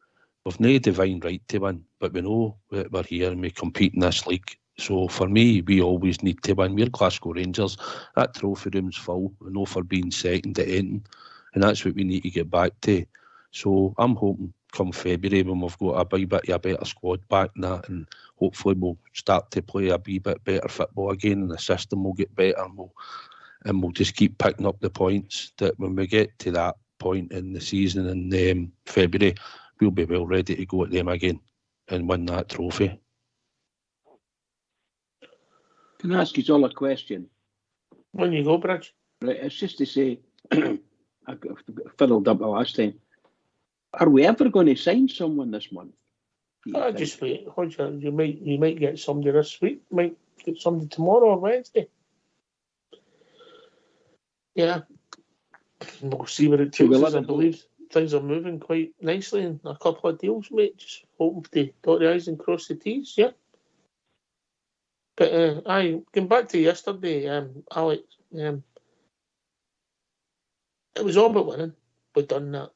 We've no divine right to win, but we know that we're here and we compete in this league. So for me, we always need to win. We're Glasgow Rangers. That trophy room's full. We know for being second at anything. And that's what we need to get back to. So I'm hoping come February when we've got a wee bit of a better squad back and that, and hopefully we'll start to play a wee bit better football again, and the system will get better, and we'll just keep picking up the points, that when we get to that point in the season in February, we'll be well ready to go at them again and win that trophy. Can I ask you all a question? When you go, Bridge. Right, it's just to say, I fiddled up the last time. Are we ever going to sign someone this month? Just wait. You might get somebody this week. Might get somebody tomorrow or Wednesday. Yeah, we'll see where it takes us. I believe things are moving quite nicely in a couple of deals, mate. Just hoping to dot the I's and cross the T's. Yeah. But going back to yesterday, Alex. It was all about winning. We've done that.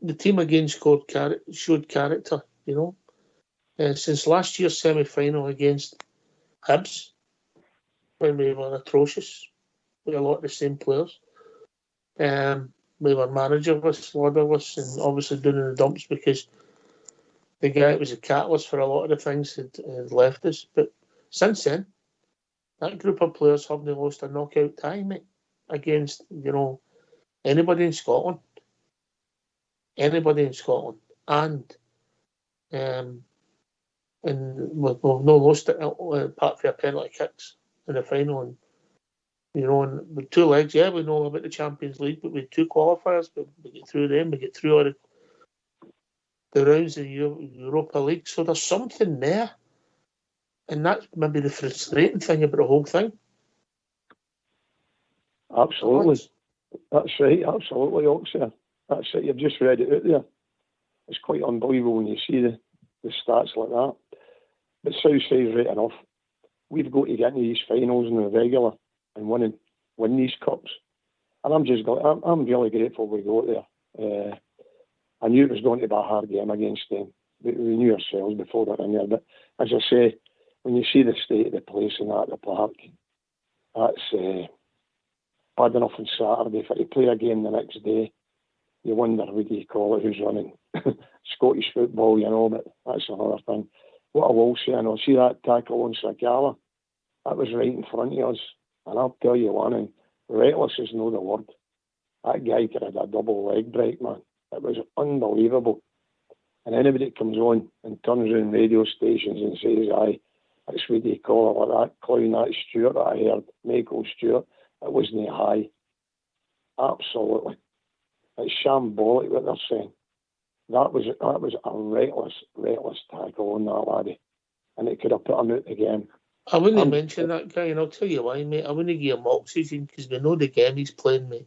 The team again showed character, you know. Since last year's semi-final against Hibs, when we were atrocious with a lot of the same players, we were managerless, leaderless, and obviously doing in the dumps because the guy that was a catalyst for a lot of the things had left us. But since then, that group of players haven't lost a knockout tie, mate, against, you know, anybody in Scotland. Anybody in Scotland, and we've not lost it apart from a penalty kicks in the final, and you know, and with two legs, yeah, we know about the Champions League, but with two qualifiers, we get through them, we get through all the rounds of the Europa League, so there's something there, and that's maybe the frustrating thing about the whole thing. Absolutely, that's right, absolutely, Oxford. That's it, you've just read it out there. It's quite unbelievable when you see the stats like that. But Southside's right enough. We've got to get into these finals in the regular and win these cups. And I'm really grateful we got there. I knew it was going to be a hard game against them. We knew ourselves before we were in there. But as I say, when you see the state of the place and that, the park, that's bad enough on Saturday. For to play a game the next day, you wonder, what do you call it, who's running Scottish football, you know, but that's another thing. What I will say, I know, see that tackle on Sakala? That was right in front of us. And I'll tell you one, and reckless is no the word. That guy could have had a double leg break, man. It was unbelievable. And anybody that comes on and turns around radio stations and says, aye, that's what do you call it, like that clown, that Stewart that I heard, Michael Stewart, it wasn't high. Absolutely. It's shambolic what they're saying. That was a reckless tackle on that laddie. And it could have put him out the game. I wouldn't mention that guy, and I'll tell you why, mate. I wouldn't give him oxygen because we know the game he's playing, mate.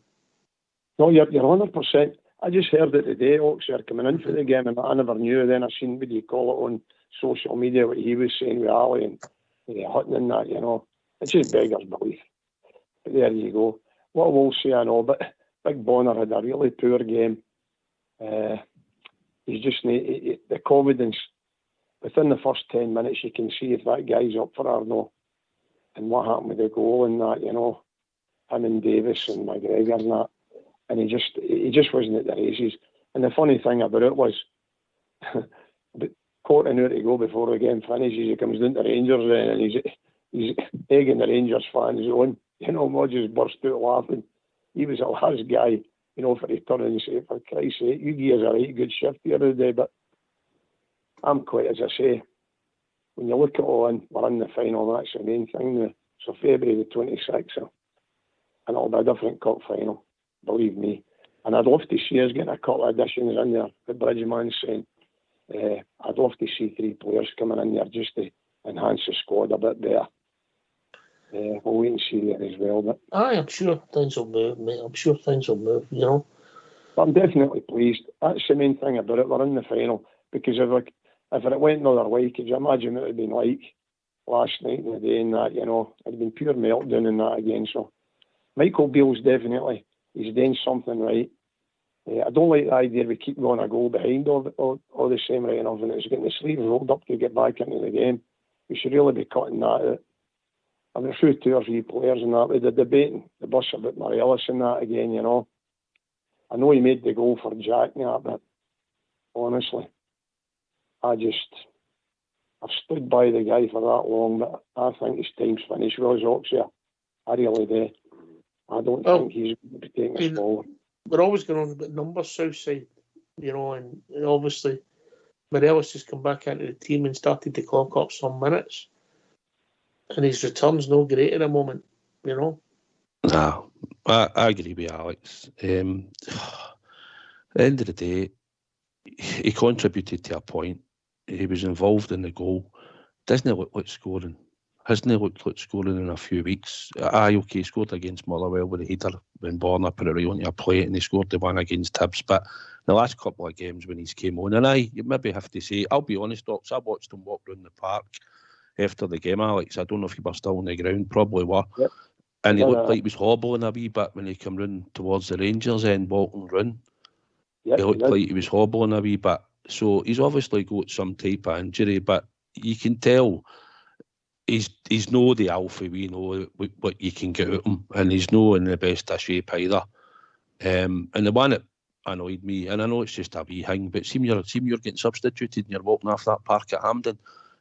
No, you're 100%. I just heard it today, Oxford, coming in for the game, and I never knew. Then I seen, what do you call it, on social media, what he was saying with Ali and Hutton and that, you know. It just beggars belief. But there you go. What I will say, I know, but Big Bonner had a really poor game. He's just the confidence within the first 10 minutes. You can see if that guy's up for it or no. and what happened with the goal and that, you know, him and Davis and McGregor and that, and he just wasn't at the races. And the funny thing about it was, about quarter an hour to go before the game finishes, he comes down to Rangers and he's egging the Rangers fans on. You know, Mo just burst out laughing. He was the last guy, you know, for to turn and say, for Christ's sake, you guys are a right good shift here today. But I'm quite, as I say, when you look at all in, we're in the final, that's the main thing now. So February the 26th, and it'll be a different cup final, believe me. And I'd love to see us getting a couple of additions in there. The Bridgeman's saying, I'd love to see 3 players coming in there just to enhance the squad a bit better. We'll wait and see that as well. But I'm sure things will move, mate. I'm sure things will move, you know. But I'm definitely pleased. That's the main thing about it. We're in the final. Because if it went another way, could you imagine what it would have been like last night and the day and that, you know? It would have been pure meltdown and that again. So Michael Beale's definitely, he's doing something right. I don't like the idea we keep going a goal behind all the same right enough, and it's getting the sleeves rolled up to get back into the game. We should really be cutting that out. I mean, through 2 or 3 players and that, with the debating, the bus about Morelos and that again, you know. I know he made the goal for Jack and that, but honestly, I've stood by the guy for that long, but I think his time's finished with his Oxford. I really do. I don't think he's going to be taking us forward. We're always going on about numbers, Southside, you know, and obviously Morelos has come back into the team and started to clock up some minutes. And his return's no great at the moment, you know. No, I agree with Alex. At the end of the day, he contributed to a point. He was involved in the goal. Doesn't it look like scoring? Hasn't he looked like scoring in a few weeks? Okay, he scored against Motherwell with a header when Borna put it right onto a plate, and he scored the one against Tibbs. But the last couple of games when he's came on, and you maybe have to say, I'll be honest, Docs, I watched him walk around the park after the game, Alex. I don't know if he was still on the ground, probably were. Yep. And he looked like he was hobbling a wee bit when he came round towards the Rangers end, walking round. Yep, he looked like he was hobbling a wee bit. So he's obviously got some type of injury, but you can tell he's no the alpha we know what you can get out of him, and he's no in the best of shape either. And the one that annoyed me, and I know it's just a wee thing, but seem you're getting substituted and you're walking off that park at Hampden.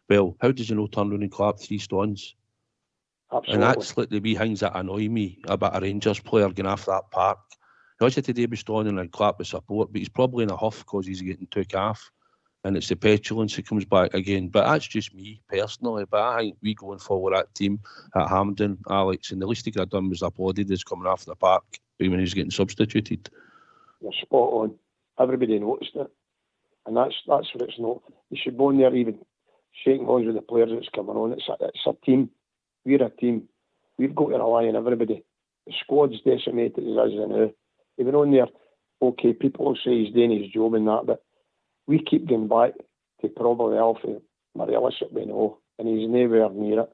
Well, how does you know turn around and clap 3 stones? Absolutely. And that's like the wee things that annoy me about a Rangers player getting off that park. He also today be standing and clap with support, but he's probably in a huff because he's getting took off. And it's the petulance that comes back again. But that's just me personally. But I think we going forward that team at Hampden, Alex, and the least he could have done was applauded as coming off the park when he was getting substituted. You're spot on. Everybody noticed it. And that's what it's not. You should go in there even shaking hands with the players that's coming on. It's a team. We're a team. We've got to rely on everybody. The squad's decimated as is now. Even on there, okay, people will say he's doing his job and that, but we keep going back to probably Alfie Morelos that we know, and he's nowhere near it.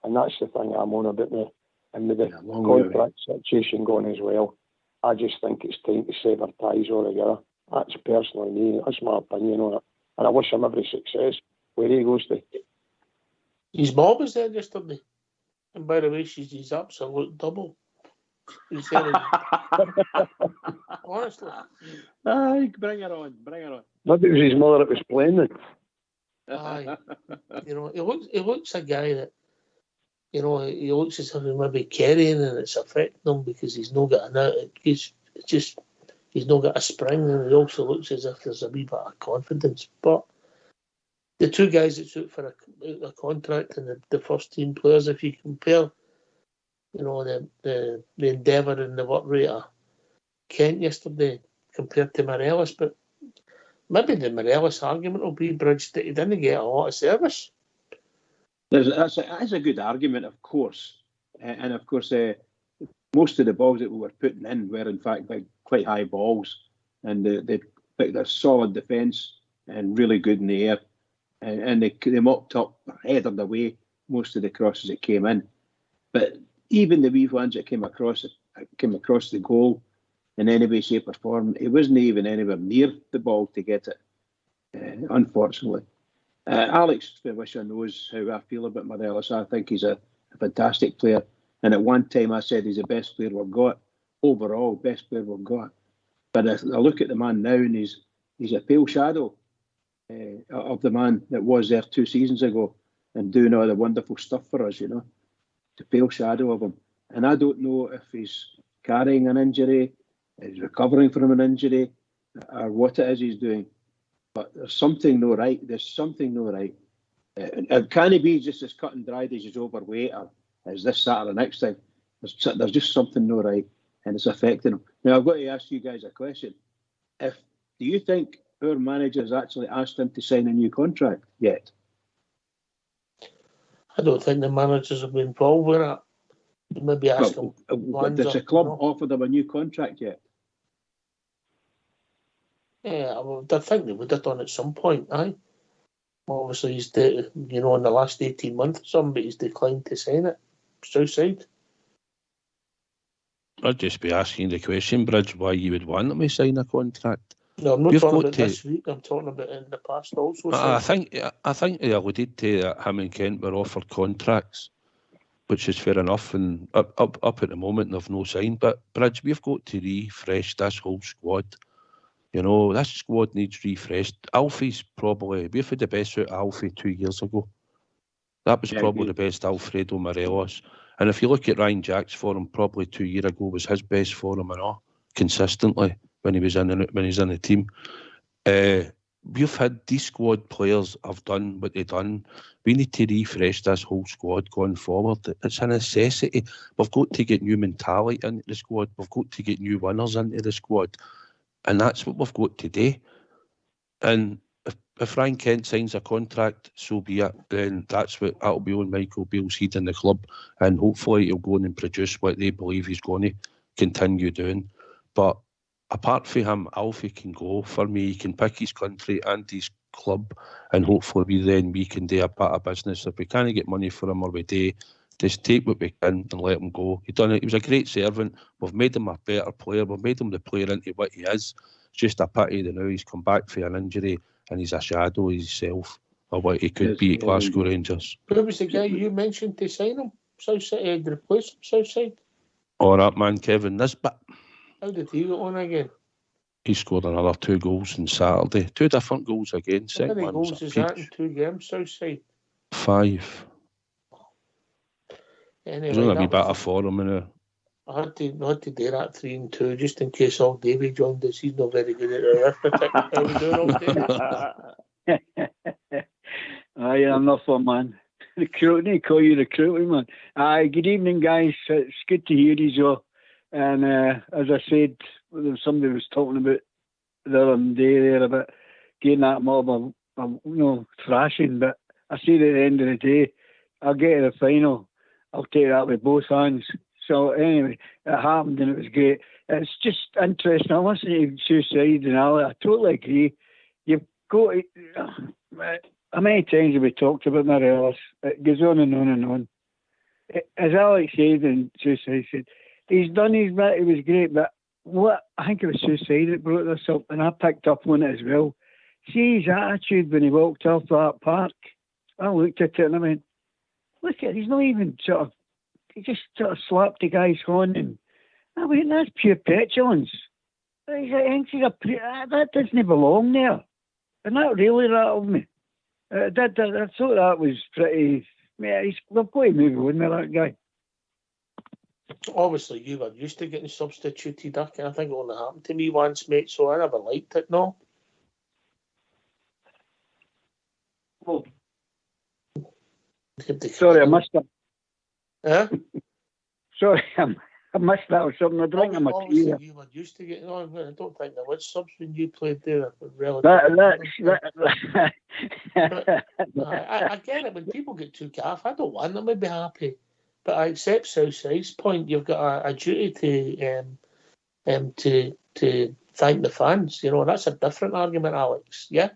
And that's the thing I'm on about now. And with the contract situation going as well, I just think it's time to sever ties altogether. That's personally me. That's my opinion on it. And I wish him every success where he goes to. His mom was there yesterday. And by the way, she's his absolute double. Honestly. Bring her on. Maybe it was his mother that was playing then. Aye. You know, he looks a guy that, you know, he looks as if he might be carrying and it's affecting him because he's not got he's not got a spring, and he also looks as if there's a wee bit of confidence. But the 2 guys that's out for a contract and the first team players, if you compare, you know, the endeavour and the work rate of Kent yesterday compared to Morelos, but maybe the Morelos argument will be bridged that he didn't get a lot of service. That's a good argument, of course. And of course, most of the balls that we were putting in were in fact quite high balls, and they picked a solid defence and really good in the air, and they mopped up, headed away most of the crosses that came in. But even the wee ones that came across the goal in any way, shape or form, he wasn't even anywhere near the ball to get it, unfortunately. Alex Fisher knows how I feel about Morelos. I think he's a a fantastic player. And at one time I said he's the best player we've got. Overall, best player we've got. But I look at the man now and he's a pale shadow of the man that was there 2 seasons ago and doing all the wonderful stuff for us, It's a pale shadow of him. And I don't know if he's carrying an injury, he's recovering from an injury, or what it is he's doing. But there's something no right. It can't be just as cut and dried as he's overweight or as this, that, or the next time. There's just something no right, and it's affecting him. Now, I've got to ask you guys a question. Do you think our manager has actually asked him to sign a new contract yet? I don't think the managers have been involved with that. Maybe ask him. Does the club offered him a new contract yet? Yeah, I think they would have done at some point, aye. Obviously, he's in the last 18 months or something, but he's declined to sign it. Southside. I'd just be asking the question, Bridge, why you would want him to sign a contract. No, I'm not talking about this week. I'm talking about in the past also. I think he alluded to that him and Kent were offered contracts, which is fair enough, and up at the moment they've no signed. But Bridge, we've got to refresh this whole squad. This squad needs refreshed. Alfie's we've had the best out of Alfie 2 years ago. That was probably the best Alfredo Morelos. And if you look at Ryan Jack's form, probably 2 years ago was his best form and all, consistently when he's in the team. We've had these squad players have done what they've done. We need to refresh this whole squad going forward. It's a necessity. We've got to get new mentality into the squad. We've got to get new winners into the squad. And that's what we've got to do. And if Ryan Kent signs a contract, so be it. Then that'll be on Michael Beale's head in the club. And hopefully he'll go on and produce what they believe he's going to continue doing. But apart from him, Alfie can go. For me, he can pick his country and his club, and hopefully we can do a bit of business. If we can't get money for him or we do, just take what we can and let him go. He was a great servant. We've made him a better player. We've made him the player into what he is. It's just a pity that now he's come back for an injury and he's a shadow of himself or what he could be at Glasgow Rangers. Who was the guy you mentioned to sign him? Southside, to replace him, Southside? Oh, that man, Kevin Nisbet. How did he go on again? He scored another 2 goals on Saturday. 2 different goals again. How many goals is that in 2 games, Southside? 5. Anyway, there's only a wee bit of form in it. I had to do that 3 and 2 just in case all Davey joined us. He's not very good at arithmetic. How we doing, Davey? Aye, I'm not for man. Recruiting, call you recruiting, man. Aye, good evening, guys. It's good to hear you, Joe. And as I said, somebody was talking about the other day there about getting that mob of thrashing. But I say at the end of the day, I'll get to the final. I'll take that with both hands. So anyway, it happened and it was great. It's just interesting. I listen to Suicide and Ali. I totally agree. You've got to, how many times have we talked about Morelos? It goes on and on and on. As Alex said and Suicide said, he's done his bit. It was great, but what I think it was Suicide that brought this up, and I picked up on it as well. See his attitude when he walked off that park. I looked at it and I went, look at it, he's not even he just sort of slapped the guy's horn, and I went, that's pure petulance. That doesn't belong there. And that really rattled me. I thought that was pretty. Yeah, we've got to move on with that guy. Obviously, you were used to getting substituted. I think it only happened to me once, mate, so I never liked it, no. Oh. Sorry, I missed that. Huh? Sorry, I missed that or something. I drink in my tea. You were used to getting on. I don't think there was subs when you played there. I get it. When people get too gaff, I don't want them to be happy. But I accept Southside's point. You've got a duty to thank the fans. That's a different argument, Alex. Yeah?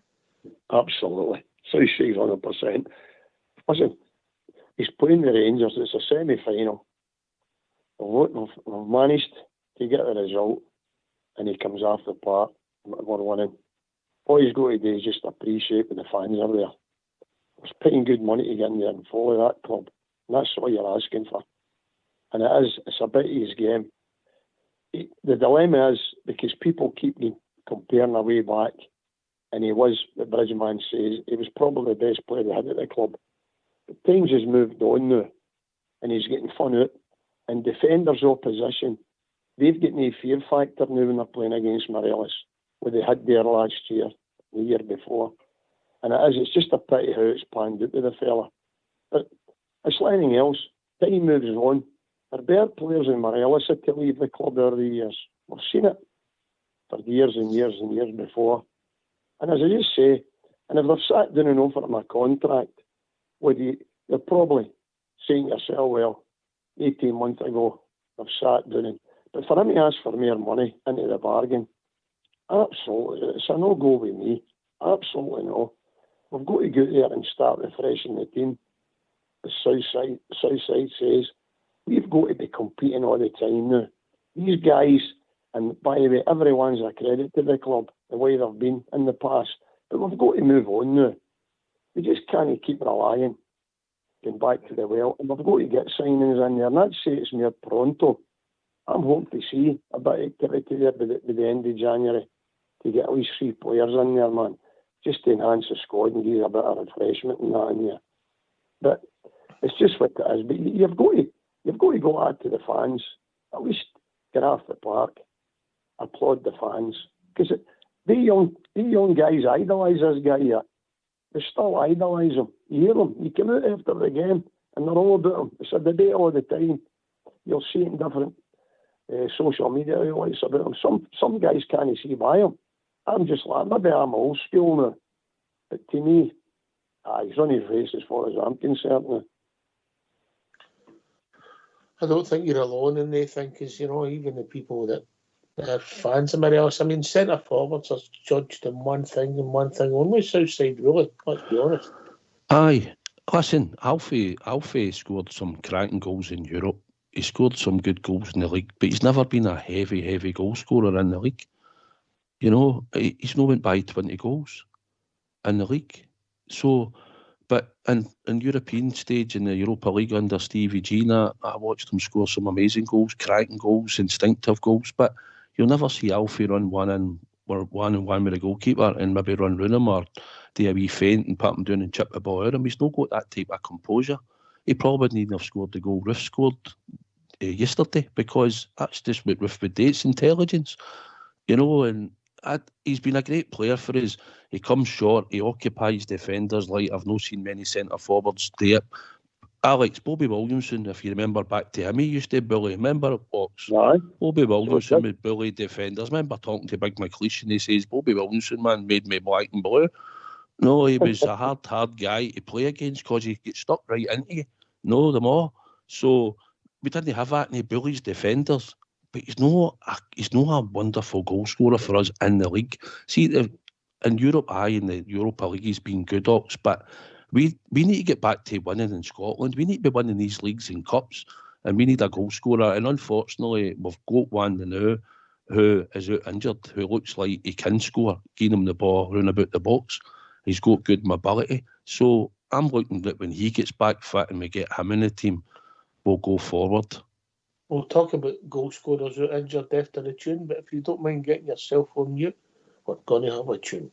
Absolutely. Southside's 100%. Listen, he's playing the Rangers. It's a semi-final. We've managed to get the result, and he comes off the park. We're winning. All he's got to do is just appreciate when the fans are there. It's paying good money to get in there and follow that club. And that's what you're asking for. And it's about his game. The dilemma is, because people keep comparing a way back, and he was, the Bridgeman says, he was probably the best player they had at the club. But times has moved on now, and he's getting fun out. And defenders' opposition, they've got no fear factor now when they're playing against Morelos, what they had there last year, the year before. And it's just a pity how it's panned out with the fella. But it's like anything else. Time moves on. There are better players in Morelos had to leave the club over the years. We've seen it for years and years and years before. And as I just say, and if they've sat down and offered him a contract, they're probably saying to yourself, well, 18 months ago, they've sat down. But for him to ask for more money into the bargain, absolutely, it's a no-go with me. Absolutely no. We've got to go there and start refreshing the team. The South Side says, we've got to be competing all the time now. These guys, and by the way, everyone's a credit to the club, the way they've been in the past. But we've got to move on now. We just can't keep relying, going back to the well, and we've got to get signings in there. And I'd say it's near pronto. I'm hoping to see a bit of activity there by the end of January to get at least 3 players in there, man, just to enhance the squad and give a bit of refreshment and that in there. But it's just what it is. But you've got to go out to the fans, at least get off the park, applaud the fans, because the young guys idolise this guy yet. They still idolise him. You hear them. You come out after the game and they're all about him. It's a debate all the time. You'll see it in different social media outlets about him. Some guys can't see by him. I'm just like, maybe I'm old school now. But to me, he's on his race as far as I'm concerned now. I don't think you're alone in they think, because, even the people that are fans of Morelos, I mean, centre forwards are judged in one thing and one thing only, Southside, really, let's be honest. Aye, listen, Alfie scored some cracking goals in Europe. He scored some good goals in the league, but he's never been a heavy goal scorer in the league. He's not went by 20 goals in the league. So, but in European stage, in the Europa League under Stevie G, I watched him score some amazing goals, cracking goals, instinctive goals, but you'll never see Alfie run one with the goalkeeper and maybe run round him or do a wee feint and put him down and chip the ball out of him. He's not got that type of composure. He probably needn't have scored the goal Roof scored yesterday, because that's just what Roof would do. It's intelligence, and he's been a great player for us. He comes short, he occupies defenders like I've not seen many centre forwards do it. Alex, Bobby Williamson, if you remember back to him, he used to bully. Remember at Box? Right. Bobby Williamson would bully defenders. Remember talking to Big McLeish and he says, Bobby Williamson, man, made me black and blue. No, he was a hard guy to play against because he gets stuck right into you. No, them all. So we didn't have that, and he bullies defenders. But he's not a wonderful goal scorer for us in the league. See, in Europe, in the Europa League, he's been good, Ox, but we need to get back to winning in Scotland. We need to be winning these leagues and cups, and we need a goal scorer. And unfortunately, we've got one now who is out injured, who looks like he can score, giving him the ball round about the box. He's got good mobility. So I'm looking that when he gets back fit and we get him in the team, we'll go forward. We'll talk about goal scorers who are injured after the tune, but if you don't mind getting yourself on mute, we're going to have a tune.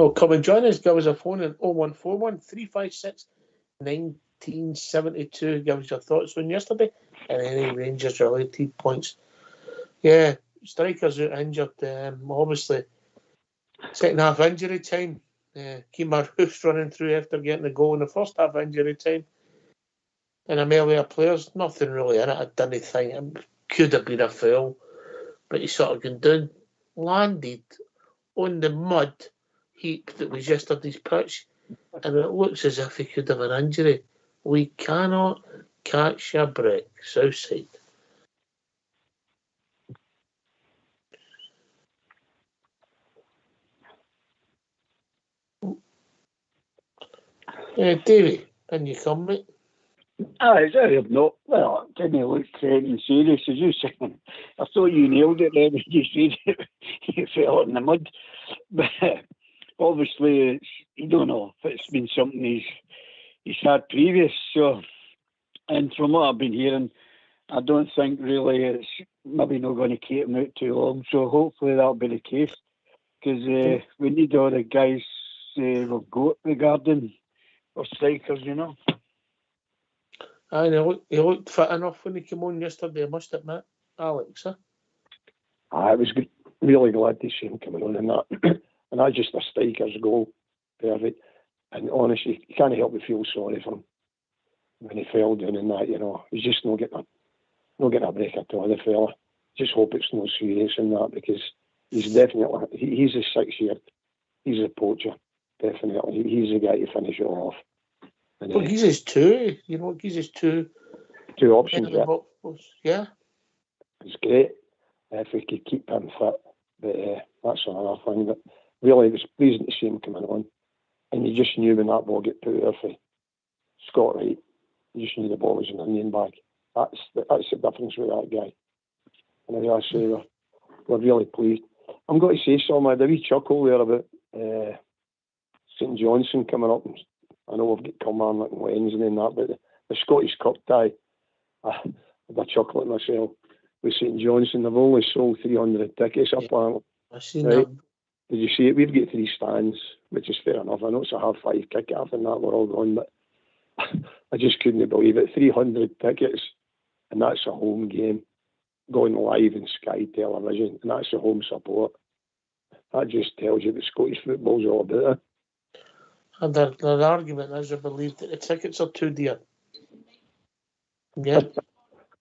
Well, come and join us. Give us a phone on 0141 356 1972. Give us your thoughts on yesterday and any Rangers related points. Yeah, strikers out injured. Obviously, second half injury time. Kemar Roof's running through after getting the goal in the first half injury time. And a melee of players, nothing really in it. I didn't think it could have been a foul, but he sort of gone down, landed on the mud heap that was yesterday's pitch, and it looks as if he could have an injury. We cannot catch a break, Southside. Davey, can you come, mate? I have not. Well, it didn't look threatening serious, as you said. I thought you nailed it there when you said you fell in the mud. But obviously, you don't know if it's been something he's had previous. So, and from what I've been hearing, I don't think really it's maybe not going to keep him out too long. So hopefully that'll be the case, because we need all the guys we've got regarding our strikers, you know. And he looked fit enough when he came on yesterday, I must admit. Alex, huh? I was really glad to see him coming on in that. And that's just a striker's goal. Perfect. And honestly, you can't help but feel sorry for him when he fell down in that, you know. He's just not getting a break at all, the fella. Just hope it's not serious in that, because he's definitely, he's a 6 year. He's a poacher, definitely. He's the guy to finish it off. And, well, gives us two. You know, gives us two options. Yeah. It's great if we could keep him fit. But that's another thing. But really, it was pleasing to see him coming on. And you just knew when that ball get put there for Scott Wright, you just knew the ball was in the onion bag. That's the difference with that guy. And as I say, we're really pleased. I'm going to say something. I had a wee chuckle there about St Johnstone coming up. I know we've got Kilmarnock on Wednesday and that, but the Scottish Cup tie, I had a chuckle at myself. With St Johnstone, they've only sold 300 tickets apparently. I've seen right? that. Did you see it? We've got 3 stands, which is fair enough. I know it's a half-5 kick-off and that, we're all gone, but I just couldn't believe it. 300 tickets, and that's a home game, going live in Sky Television, and that's the home support. That just tells you that Scottish football's all about it. And their argument is, I believe, that the tickets are too dear. Yeah.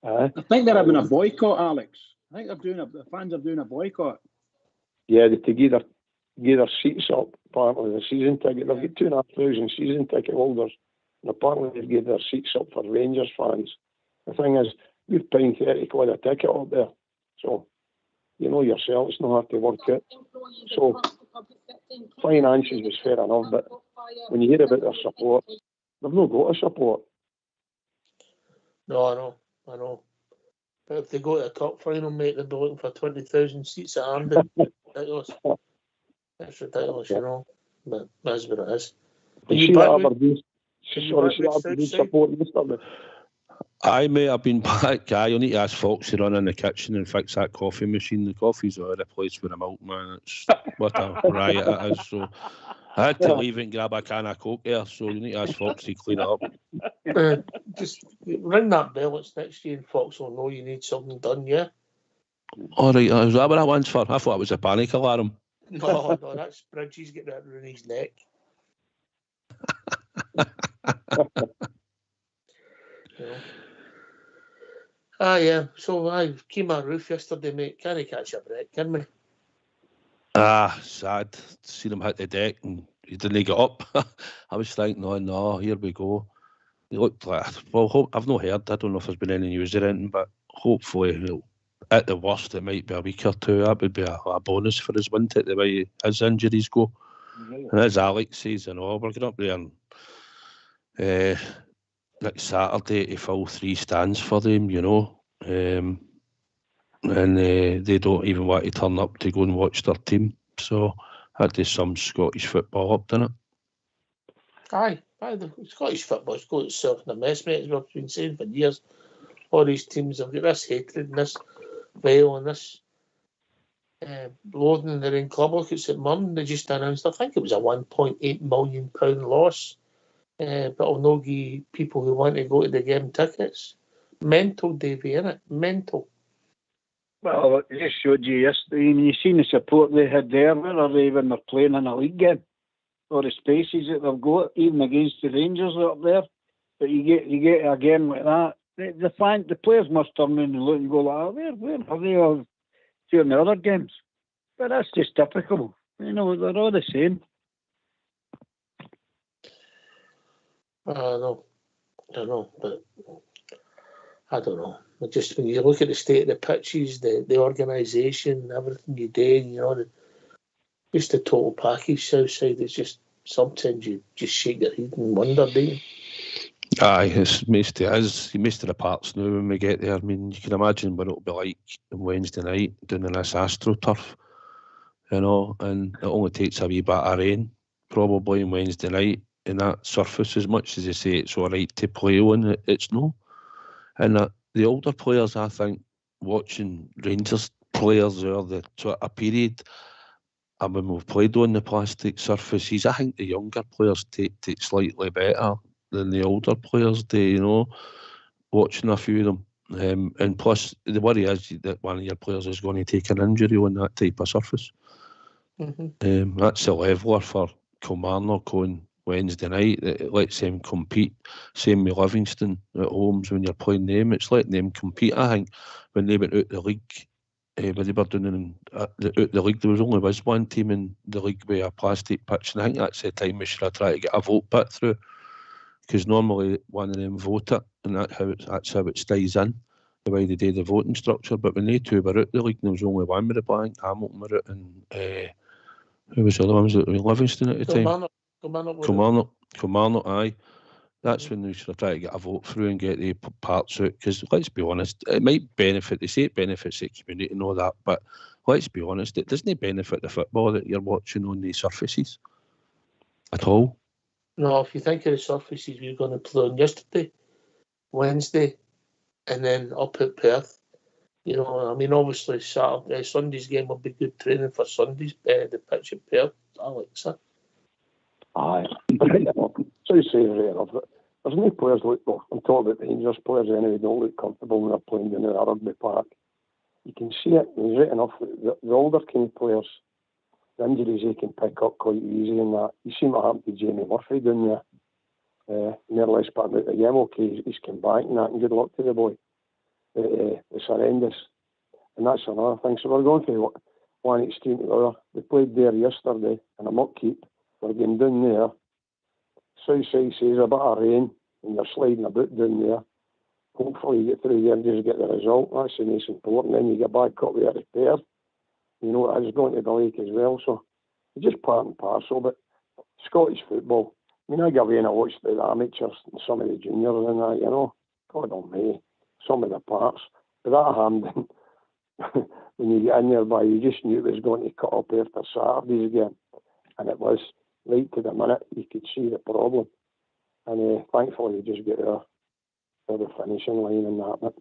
I think they're having a boycott, Alex. I think the fans are doing a boycott. Yeah, to give their seats up, apparently, the season ticket. They've got 2,500 season ticket holders, and apparently they've given their seats up for Rangers fans. The thing is, we've paying £30 a ticket up there. So, you know yourself, it's not hard to work out. So, finances was fair enough, but when you hear about their support, they've not got a support. No, I know. But if they go to the cup final, mate, they'll be looking for 20,000 seats at Hampden. Ridiculous. That's ridiculous, you know. But that's what it is. You back Aberdeen support yesterday? I may have been back. You'll need to ask Fox to run in the kitchen and fix that coffee machine. The coffee's out of place with a milk, man. It's what a riot it is. So I had to leave and grab a can of Coke there. So you need to ask Fox to clean it up. Just ring that bell. It's next year, and Fox will know you need something done. Yeah. All right, is that what that one's for? I thought it was a panic alarm. No, that's Bridges getting it around his neck. Yeah. So I came on roof yesterday, mate. Can't catch a break, can we? Sad. Seen him hit the deck and he didn't get up. I was thinking, no, here we go. He looked like, well, I've not heard. I don't know if there's been any news or anything, but hopefully, at the worst, it might be a week or two. That would be a bonus for us, wouldn't it, the way his injuries go. Mm-hmm. And as Alex says, we're going up there next Saturday to fill 3 stands for them, you know. And they don't even want to turn up to go and watch their team. So that is some Scottish football up, doesn't it? Aye, the Scottish football's got itself in a mess, mate, as we've been saying for years. All these teams have got this hatred and this veil and this loading in their own club. Look at St Mirren, they just announced, I think it was a £1.8 million loss. But I'll not give people who want to go to the game tickets. Mental, Davey, innit? Mental. Well, it just showed you yesterday. I mean, you seen the support they had there. Where are they when they're playing in a league game? Or the spaces that they've got, even against the Rangers up there. But you get a game like that. The players must turn in and look and go, like, where are they all during the other games? But that's just typical. You know, they're all the same. I don't know, but I don't know. But just when you look at the state of the pitches, the organisation, everything you do, you know, just the total package, Southside, it's just sometimes you just shake your head and wonder, do you? Aye, it's most of the parts now when we get there. I mean, you can imagine what it'll be like on Wednesday night down in this AstroTurf, you know, and it only takes a wee bit of rain, probably on Wednesday night, and that surface, as much as they say it's all right to play on, it's no. And the older players, I think, watching Rangers players over the sort of period, and when we've played on the plastic surfaces, I think the younger players take it slightly better than the older players do, you know, watching a few of them. And plus, the worry is that one of your players is going to take an injury on that type of surface. Mm-hmm. That's a leveller for Kilmarnock on Wednesday night. It lets them compete. Same with Livingston at homes when you're playing them. It's letting them compete. I think when they went out the league, when they were doing out the league, there was one team in the league with a plastic pitch, and I think that's the time we should have tried to get a vote put through, because normally one of them vote it, and that's how it stays in, the way they do the voting structure. But when they two were out the league, there was only one with a blank. Hamilton were out, and who was the other one? Was it Livingston at the time? Kilmarnock, aye. That's when we should have tried to get a vote through and get the parts out, because let's be honest, it might benefit, they say it benefits the community and all that, but let's be honest, it doesn't benefit the football that you're watching on these surfaces at all. No, if you think of the surfaces we were going to play on yesterday, Wednesday, and then up at Perth, you know, I mean, obviously Sunday's game will be good training for Sunday's the pitch at Perth, Alexa. Aye, so you say there's no players I'm talking about the Rangers players anyway, don't look comfortable when they're playing in the rugby park. You can see it, it's right enough. The older kind of players, the injuries they can pick up quite easy, and that. You see what happened to Jamie Murphy down there, nearly spitting out the game. Okay, he's come back and that, and good luck to the boy. It's horrendous, and that's another thing. So we're going from one extreme to the other. We played there yesterday in a muck heap. We're going down there. Southside says a bit of rain, and you're sliding about down there. Hopefully you get through there and just get the result. That's the most important. Then you get back up there repaired. You know, it's going to the lake as well. So it's just part and parcel. But Scottish football, I mean, I go away and I watch the amateurs and some of the juniors and that, you know. God almighty, some of the parts. But that Hampden, when you get in there, you just knew it was going to cut up after Saturday's again. And it was. Right to the minute, you could see the problem. And thankfully, you just get there for the finishing line and that. But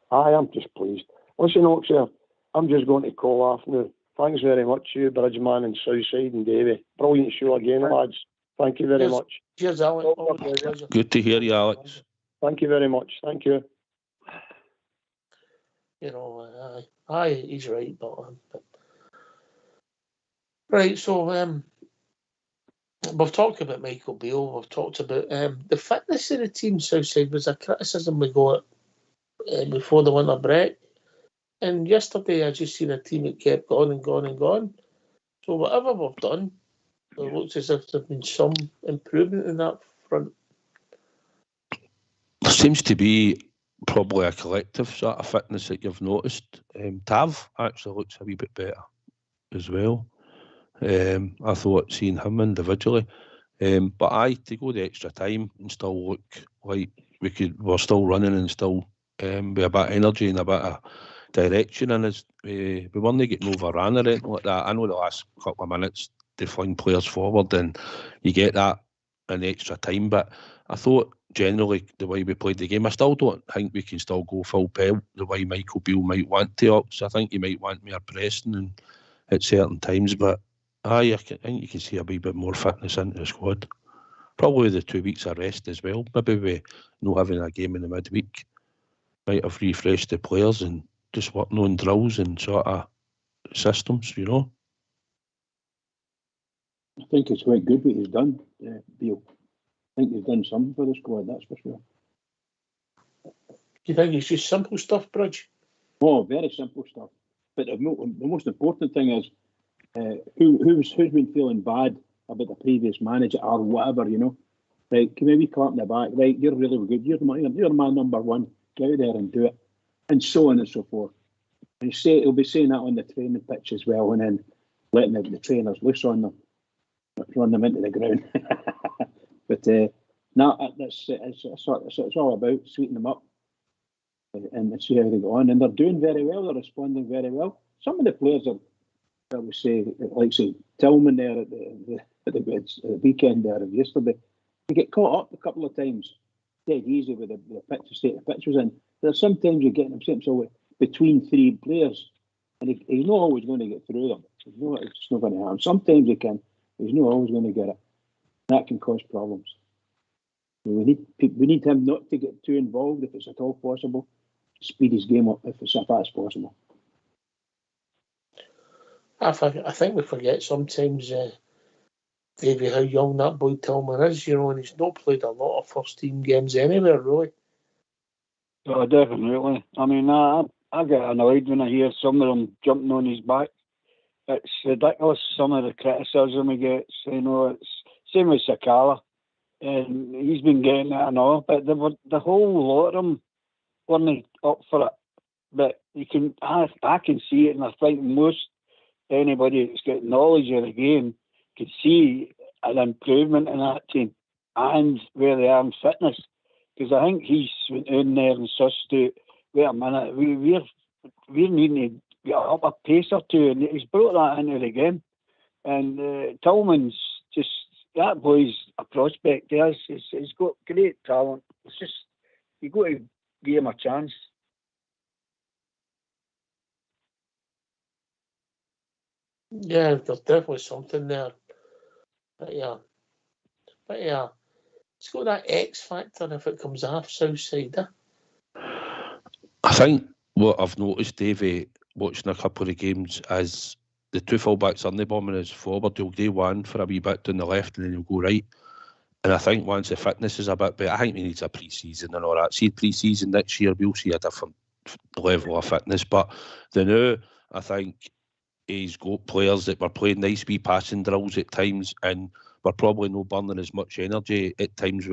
I am just pleased. Listen, Oxer, I'm just going to call off now. Thanks very much to you, Bridgeman and Southside and Davey. Brilliant show again, lads. Thank you very much. Cheers, Alex. Good to hear you, Alex. Thank you very much. Thank you. You know, aye, he's right, but right, so we've talked about Michael Beale. We've talked about the fitness of the team. Southside was a criticism we got before the winter break. And yesterday, I just seen a team that kept going and going and going. So whatever we've done, it looks as if there's been some improvement in that front. There seems to be probably a collective sort of fitness that you've noticed. Tav actually looks a wee bit better as well. I thought seeing him individually, but to go the extra time and still look like we're still running and still with a bit of energy and a bit of direction in us. We weren't getting overrun or anything like that. I know the last couple of minutes they fling players forward and you get that in the extra time, but I thought generally the way we played the game. I still don't think we can still go full pelt the way Michael Beale might want to. So I think he might want more pressing and at certain times, but I think you can see a wee bit more fitness into the squad. Probably the 2 weeks of rest as well. Maybe we not having a game in the midweek might have refreshed the players and just working on drills and sort of systems, you know. I think it's quite good what he's done, Beale. I think he's done something for the squad, that's for sure. Do you think it's just simple stuff, Bridge? Oh, very simple stuff. But the most important thing is who's been feeling bad about the previous manager or whatever, you know. Right, give me a wee clap in the back. Right, you're really good. You're my number one. Get out there and do it. And so on and so forth. And he'll be saying that on the training pitch as well, and then letting the trainers loose on them, run them into the ground. But no, it's all about sweetening them up and see how they go on. And they're doing very well. They're responding very well. Some of the players are, I would say, like say Tillman there at the weekend there and yesterday, they get caught up a couple of times, dead easy with the state of pictures in. There's sometimes you're getting himself between three players, and he's not always going to get through them. It's not going to happen. Sometimes he can. He's not always going to get it. That can cause problems. We need him not to get too involved if it's at all possible. Speed his game up if that's possible. I think we forget sometimes, Davey, how young that boy Tillman is, you know, and he's not played a lot of first team games anywhere, really. Oh, definitely. I mean, I get annoyed when I hear some of them jumping on his back. It's ridiculous, some of the criticism he gets. You know, it's same with Sakala, and he's been getting it and all, but the whole lot of them weren't up for it. But I can see it, and I think most anybody that's got knowledge of the game can see an improvement in that team and where they are in fitness. Because I think he's went in there and sussed out, wait a minute, we're needing to get up a pace or two, and he's brought that into the game. And Tillman's just, that boy's a prospect. He's got great talent. It's just, you've got to give him a chance. Yeah, there's definitely something there. But yeah, it's got that X factor if it comes off Southside. I think what I've noticed, Davey, watching a couple of the games, is the two fullbacks on the bombing is forward. He'll do one for a wee bit down the left and then he'll go right. And I think once the fitness is a bit better, I think we need a pre-season and all that. See, pre-season next year, we'll see a different level of fitness. But the now, I think he's got players that were playing nice wee passing drills at times, and we're probably not burning as much energy at times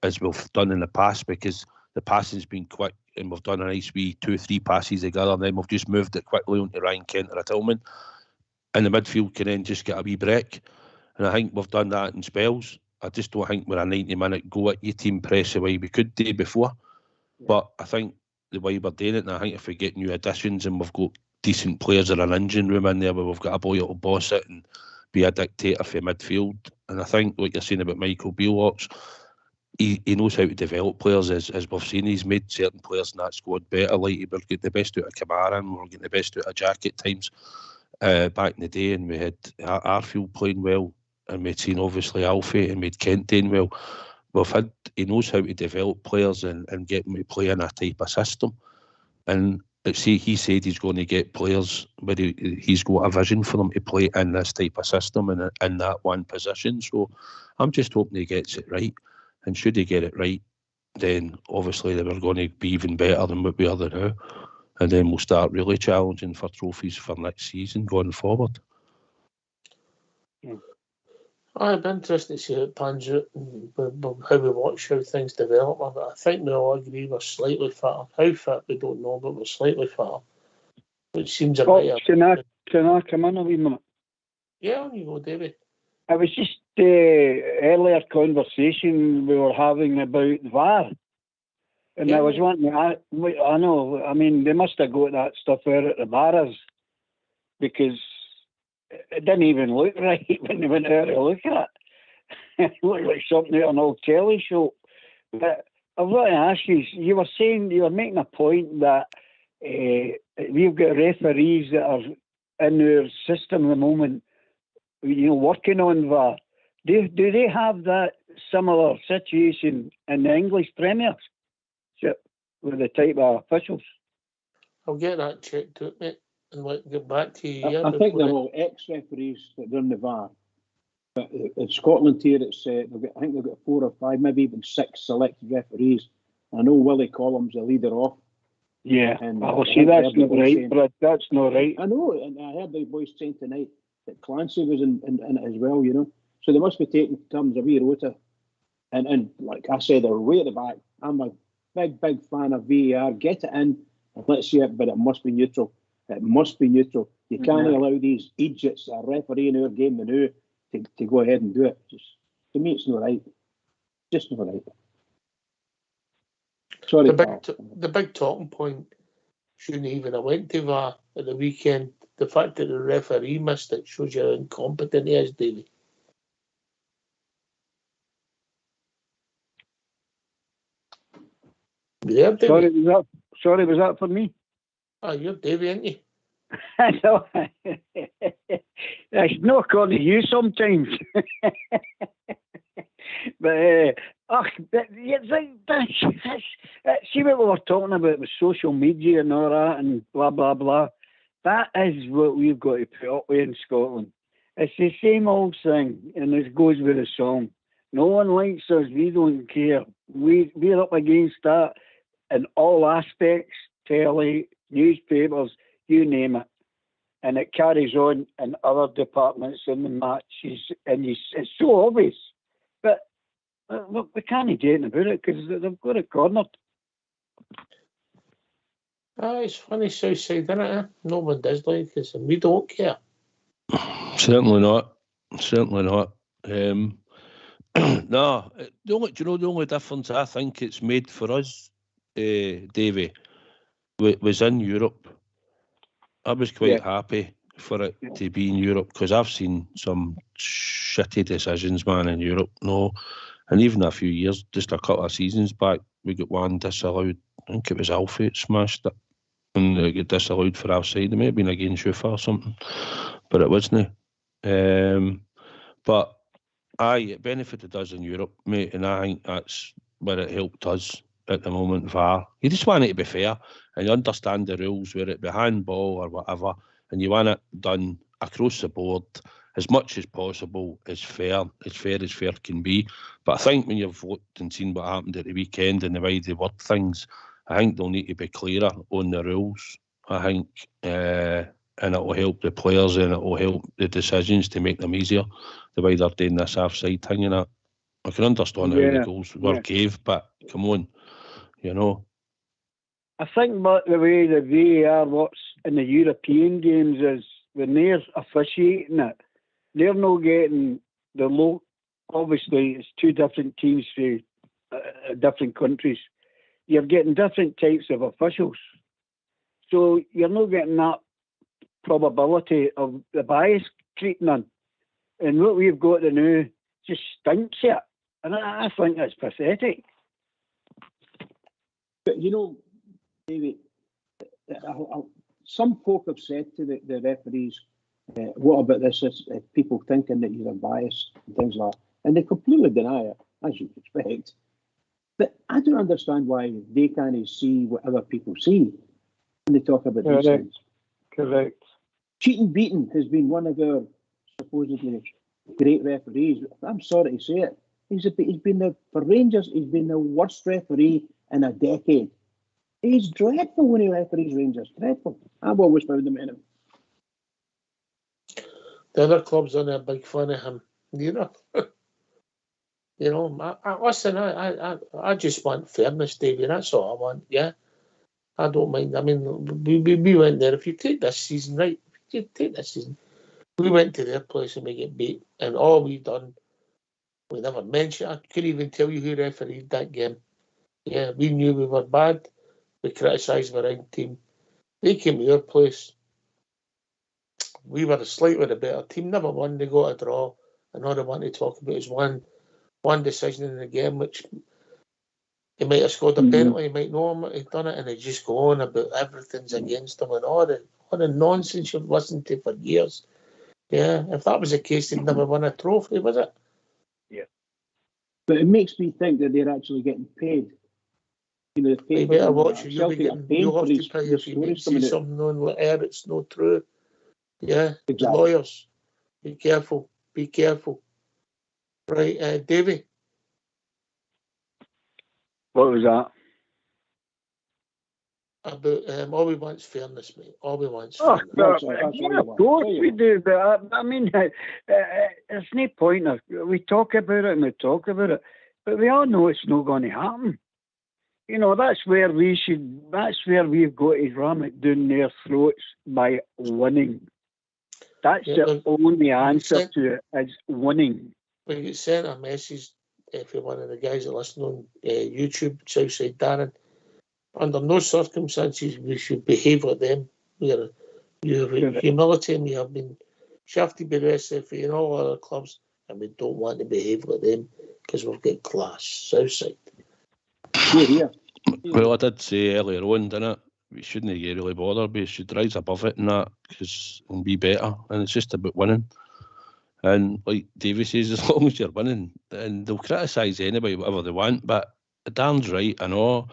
as we've done in the past, because the passing's been quick and we've done a nice wee 2-3 passes together, and then we've just moved it quickly onto Ryan Kent or a Tillman, and the midfield can then just get a wee break. And I think we've done that in spells. I just don't think we're a 90-minute go at your team press the way we could do before. Yeah. But I think the way we're doing it, and I think if we get new additions and we've got decent players or an engine room in there where we've got a boy that'll boss it and be a dictator for midfield. And I think what you're saying about Michael Beale, he knows how to develop players, as we've seen. He's made certain players in that squad better. Like, we're getting the best out of Kamara and we're getting the best out of Jack at times back in the day, and we had Arfield playing well, and we'd seen obviously Alfie and we'd Kent doing well. He knows how to develop players and get them to play in a type of system. And he said he's going to get players where he's got a vision for them to play in this type of system and in that one position. So I'm just hoping he gets it right. And should he get it right, then obviously they were going to be even better than what we are now. And then we'll start really challenging for trophies for next season going forward. I'd be interested to see how it pans out and how we watch how things develop. I think we all agree we're slightly fitter. How fit, we don't know, but we're slightly fitter. Which seems a bit... Can I come in a wee minute? Yeah, on you go, David. It was just earlier conversation we were having about VAR. And I was wanting I know, I mean, they must have got that stuff out at the bars, because it didn't even look right when they went out to look at it. It looked like something out of an old telly show. But I've got to ask you. You were making a point that we've got referees that are in our system at the moment, working on VAR. Do they have that similar situation in the English Premiership with the type of officials? I'll get that checked out, mate, and get back to you. I think they're all ex-referees that run the VAR. But in Scotland here, I think they've got 4 or 5, maybe even 6 selected referees. I know Willie Collum's the leader off. Yeah, and see, that's not right, Brad. That's not right. I know, and I heard the boys saying tonight that Clancy was in it as well, So they must be taking terms of wee rota. And like I said, they're way at the back. I'm a big fan of VAR. Get it in and let's see it, but it must be neutral. It must be neutral. You can't allow these idiots that are refereeing our game now to go ahead and do it. To me, it's not right. Just not right. Sorry, the big talking point shouldn't even have went to VAR at the weekend. The fact that the referee missed it shows you how incompetent he is, Davey. Yeah, Davey. Sorry, was that for me? Oh, you're Davey, aren't you? No, it's not according to you sometimes. But see what we were talking about with social media and all that and blah, blah, blah. That is what we've got to put up with in Scotland. It's the same old thing, and it goes with the song. No one likes us, we don't care. We're up against that in all aspects, telly, newspapers, you name it. And it carries on in other departments in the matches, and it's so obvious. But we can't do anything about it because they've got it cornered. It's funny South Side, isn't it? No one does like us, and we don't care. Certainly not. No, the only difference I think it's made for us, Davey, was in Europe. I was quite happy for it to be in Europe because I've seen some shitty decisions, man, in Europe. No, and even a few years, just a couple of seasons back, we got one disallowed. I think it was Alfie that smashed it, and it got disallowed for offside. It may have been against Schufa or something, but it wasn't. But it benefited us in Europe, mate, and I think that's where it helped us at the moment, VAR. You just want it to be fair and you understand the rules, where it be handball or whatever, and you want it done across the board as much as possible, as fair as fair can be. But I think when you've looked and seen what happened at the weekend and the way they word things, I think they'll need to be clearer on the rules. I think, and it will help the players and it will help the decisions to make them easier, the way they're doing this offside thing and that. I can understand how the goals were gave, but come on, I think the way the VAR works in the European games is when they're officiating it, they're not getting the low. Obviously, it's 2 different teams from different countries. You're getting different types of officials. So you're not getting that probability of the bias creeping in. And what we've got to know just stinks it. And I think that's pathetic. But David, some folk have said to the referees, what about this? People thinking that you're biased and things like that. And they completely deny it, as you'd expect. But I don't understand why they can't see what other people see when they talk about these things. Correct. Cheating Beaton has been one of our supposedly great referees. I'm sorry to say it. For Rangers, he's been the worst referee in a decade. He's dreadful when he referees Rangers. Dreadful. I've always found him in him. The other clubs aren't a big fan of him. I just want fairness, Davey. That's all I want. Yeah, I don't mind. I mean, we went there. If you take this season, right? If you take this season, we went to their place and we get beat, and all we done, we never mentioned. I couldn't even tell you who refereed that game. Yeah, we knew we were bad. We criticised our own team. They came to our place. We were slightly the better team. Never won. They got a draw, and all they want to talk about is one decision in the game, which He might have scored a penalty, he might know him, he'd done it, and they just go on about everything's against him and all the nonsense you've listened to for years. Yeah, if that was the case, they'd never won a trophy, was it? Yeah. But it makes me think that they're actually getting paid. You know, You better watch it. You'll have to pay if you see something on the air it's not true. Yeah, exactly. The lawyers. Be careful. Be careful. Right, Davey. What was that? About all we want's fairness, mate. All we want's fairness. Yeah, of course we do. But I mean, there's no point. We talk about it and we talk about it, but we all know it's not going to happen. You know, that's where we've got to ram it down their throats by winning. That's the only answer to it, is winning. We get sent a message for one of the guys that listen on YouTube, Southside Darren. Under no circumstances we should behave like them. You have humility and we have been shafted by the SFA and all other clubs, and we don't want to behave like them because we've got class. Southside. Yeah. Well, I did say earlier on, didn't it? We shouldn't get really bothered. We should rise above it and that and be better. And it's just about winning. And like Davey says, as long as you're winning, and they'll criticise anybody, whatever they want. But Darren's right, I know.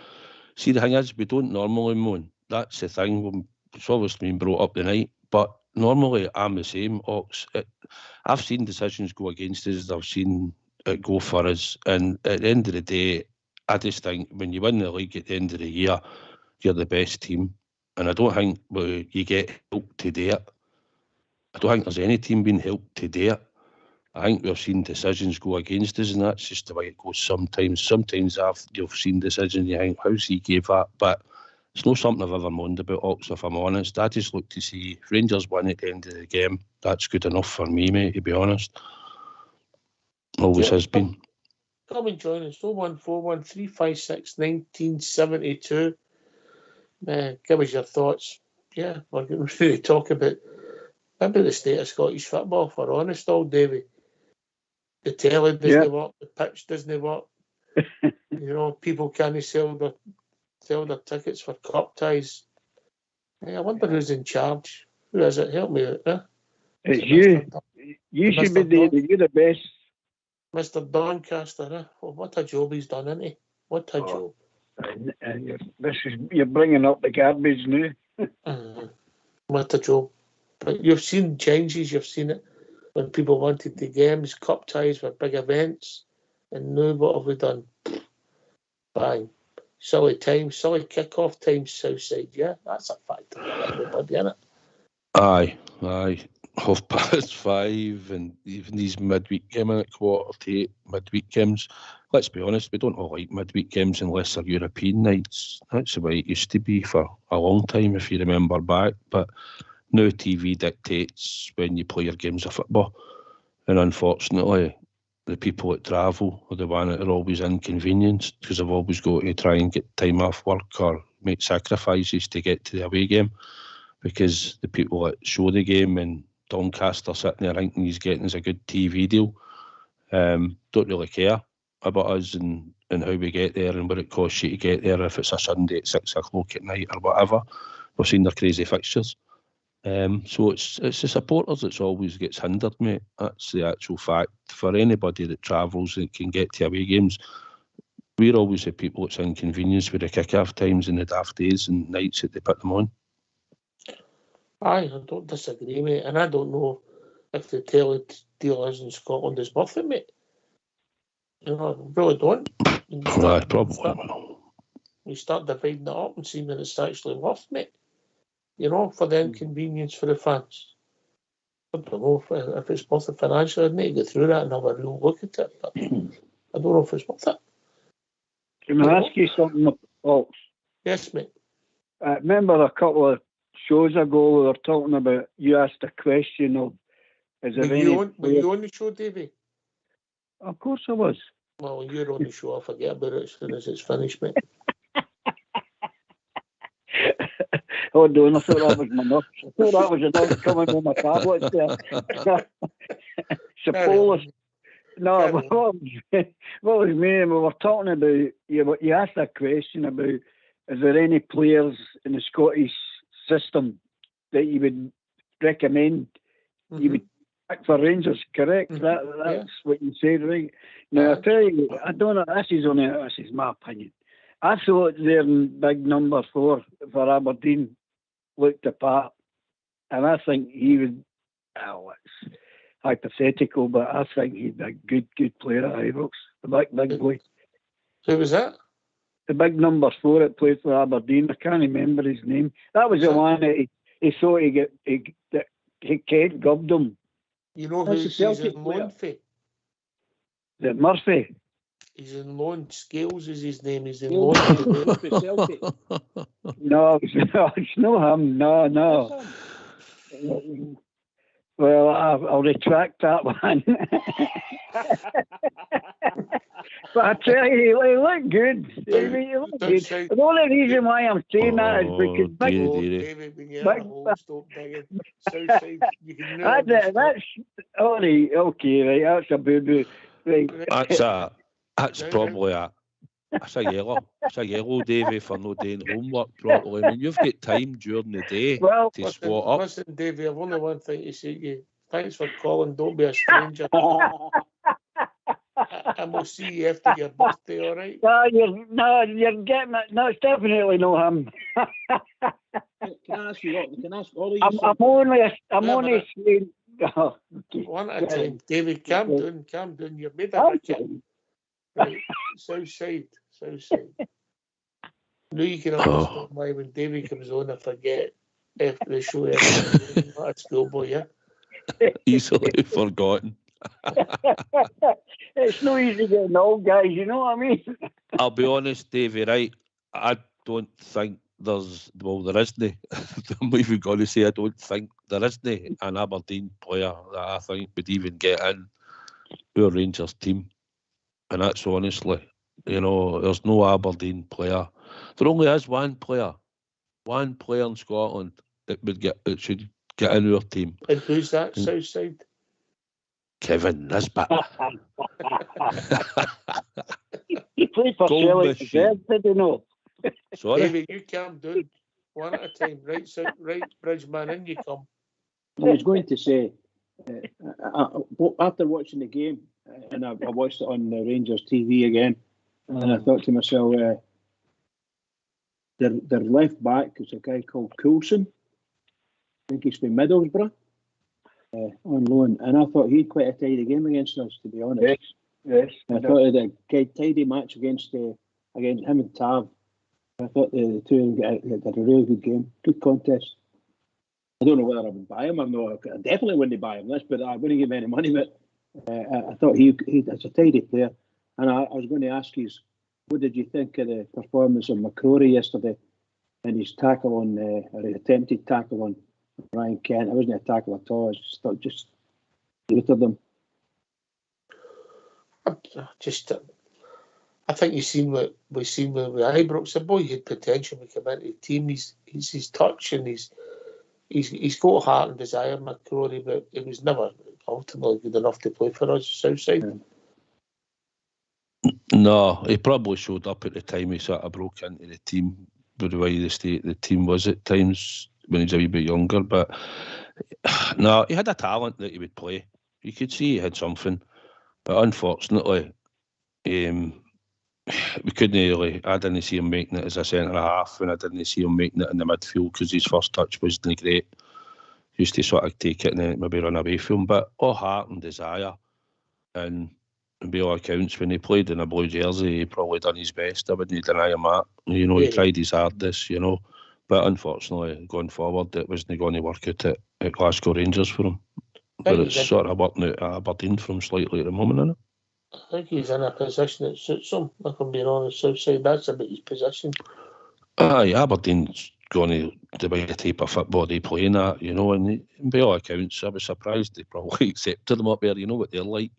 See, the thing is, we don't normally moan. That's the thing. It's obviously been brought up tonight. But normally, I'm the same. I've seen decisions go against us. I've seen it go for us. And at the end of the day, I just think when you win the league at the end of the year, you're the best team. And I don't think you get help to do it. I don't think there's any team being helped to do it. I think we've seen decisions go against us, and that's just the way it goes sometimes. Sometimes you've seen decisions, you think, how's he gave that? But it's not something I've ever moaned about, Ox, if I'm honest. I just look to see if Rangers win at the end of the game. That's good enough for me, mate, to be honest. Always has been. Come and join us, 0141 356 1972. Give us your thoughts. Yeah, we're going to really talk about maybe the state of Scottish football, for honest, all Davey. The telly doesn't work, the pitch doesn't work. You know, people can't sell their tickets for cup ties. I wonder who's in charge. Who is it? Help me out, huh? It's you. You should be you're the best. Mr. Doncaster, huh? Well, what a job he's done, isn't he? What a job. You're bringing up the garbage now. What a job. But you've seen changes, you've seen it when people wanted the games, cup ties for big events, and now what have we done? Bang. Silly kick-off times, Southside, yeah? That's a fact of everybody, isn't it? Aye. 5:30, and even these midweek games at 7:45 midweek games. Let's be honest, we don't all like midweek games unless they're European nights. That's the way it used to be for a long time, if you remember back. But now TV dictates when you play your games of football. And unfortunately, the people that travel are the ones that are always inconvenienced because they've always got to try and get time off work or make sacrifices to get to the away game. Because the people that show the game and Doncaster sitting there thinking he's getting us a good TV deal, don't really care about us and how we get there and what it costs you to get there if it's a Sunday at 6 o'clock at night or whatever. We've seen their crazy fixtures. So it's the supporters that's always gets hindered, mate. That's the actual fact. For anybody that travels and can get to away games, we're always the people that's inconvenienced with the kick-off times and the daft days and nights that they put them on. Aye, I don't disagree, mate. And I don't know if the telly deal is in Scotland is worth it, mate. You know, I really don't. Aye, probably. We start dividing it up and seeing that it's actually worth, mate. You know, for the inconvenience for the fans. I don't know if it's worth it financially. I'd need to go through that and have a real look at it. But I don't know if it's worth it. Can I ask you something, Ox? Yes, mate. Remember a couple of shows ago we were talking about, you asked a question of, is there were you on the show, Davey? Of course I was. Well, when you're on the show, I'll forget about it as soon as it's finished, mate. Oh, no, I thought that was enough. I thought that was enough coming on my tablet there. Suppose. No, Carry what was meaning, we were talking about, you asked a question about, is there any players in the Scottish system that you would recommend you would pick for Rangers, correct? That's what you said, right? Now, I tell you, I don't know, this is my opinion. I thought their big number 4 for Aberdeen looked the part, and I think he would, it's hypothetical, but I think he'd be a good player at Ibrox. The big boy. Who was that? The big number 4 that played for Aberdeen. I can't remember his name. That was the one that he thought he Kent gubbed him. You know who he's in loan for? The Murphy. He's in loan. Scales is his name. He's in loan for Celtic. No, it's not him. No. Well, I'll retract that one. But I tell you, he looked good. He looked good. The only reason why I'm saying that is because David, when you're at home, stop digging. Southside, you can never that's all right. Okay, right. That's a boo-boo. Right. That's probably It's a yellow, Davey, for not doing homework properly. I mean, you've got time during the day to swat up. Listen, Davey, I've only one thing to say to you. Thanks for calling. Don't be a stranger. And we'll see you after your birthday, all right? You're getting it. No, it's definitely not him. Can I ask you what? Can I ask all of you? I'm only saying. Oh, okay. One at a time. David, calm down. You've made a racket. Right. Southside. No, you can understand why when David comes on, I forget after the show. That's schoolboy, yeah? Easily forgotten. It's no easy getting old, guys, you know what I mean? I'll be honest, Davey, right? I don't think there isn't. I'm even going to say I don't think there isn't an Aberdeen player that I think would even get in our Rangers team. And that's honestly, there's no Aberdeen player. There only is one player in Scotland that should get in our team. And who's that, Southside? Kevin Nisbet. He played for Celtic, did he know? Sorry? David, you calm down. One at a time. Right, Bridgeman, in you come. I was going to say, after watching the game, and I watched it on the Rangers TV again, and I thought to myself, their left back is a guy called Coulson. I think he's from Middlesbrough, on loan, and I thought he'd quite a tidy game against us, to be honest. Yes. I thought he had a tidy match against him and Tav. I thought the two had a really good game, good contest. I don't know whether I would buy him or not. I definitely wouldn't buy him, but I wouldn't give him any money. But I thought he's a tidy player. And I was going to ask you, what did you think of the performance of McCrory yesterday and his tackle on, or his attempted tackle on Ryan Kent? It wasn't a tackle at all. I just looted them. I think we've seen with Ibrox. The boy had potential to come into the team. He's his touch and he's got heart and desire, McCrory, but it was never ultimately good enough to play for us, Southside. No, he probably showed up at the time he sort of broke into the team, with the way the state the team was at times when he was a wee bit younger. But no, he had a talent that he would play. You could see he had something, but unfortunately, we couldn't really. I didn't see him making it as a centre half, and I didn't see him making it in the midfield because his first touch wasn't great. He used to sort of take it and then maybe run away from him, but all heart and desire. And by all accounts, when he played in a blue jersey, he probably done his best. I wouldn't deny him that. He tried his hardest, but unfortunately, going forward, it wasn't going to work out at Glasgow Rangers for him. But it's sort of working out at Aberdeen for him slightly at the moment, isn't it? I think he's in a position that suits him, if I'm being honest, Southside. That's about his position. Aye, Aberdeen's going to be the type of football they play in at, and by all accounts, I was surprised they probably accepted him up there, what they're like,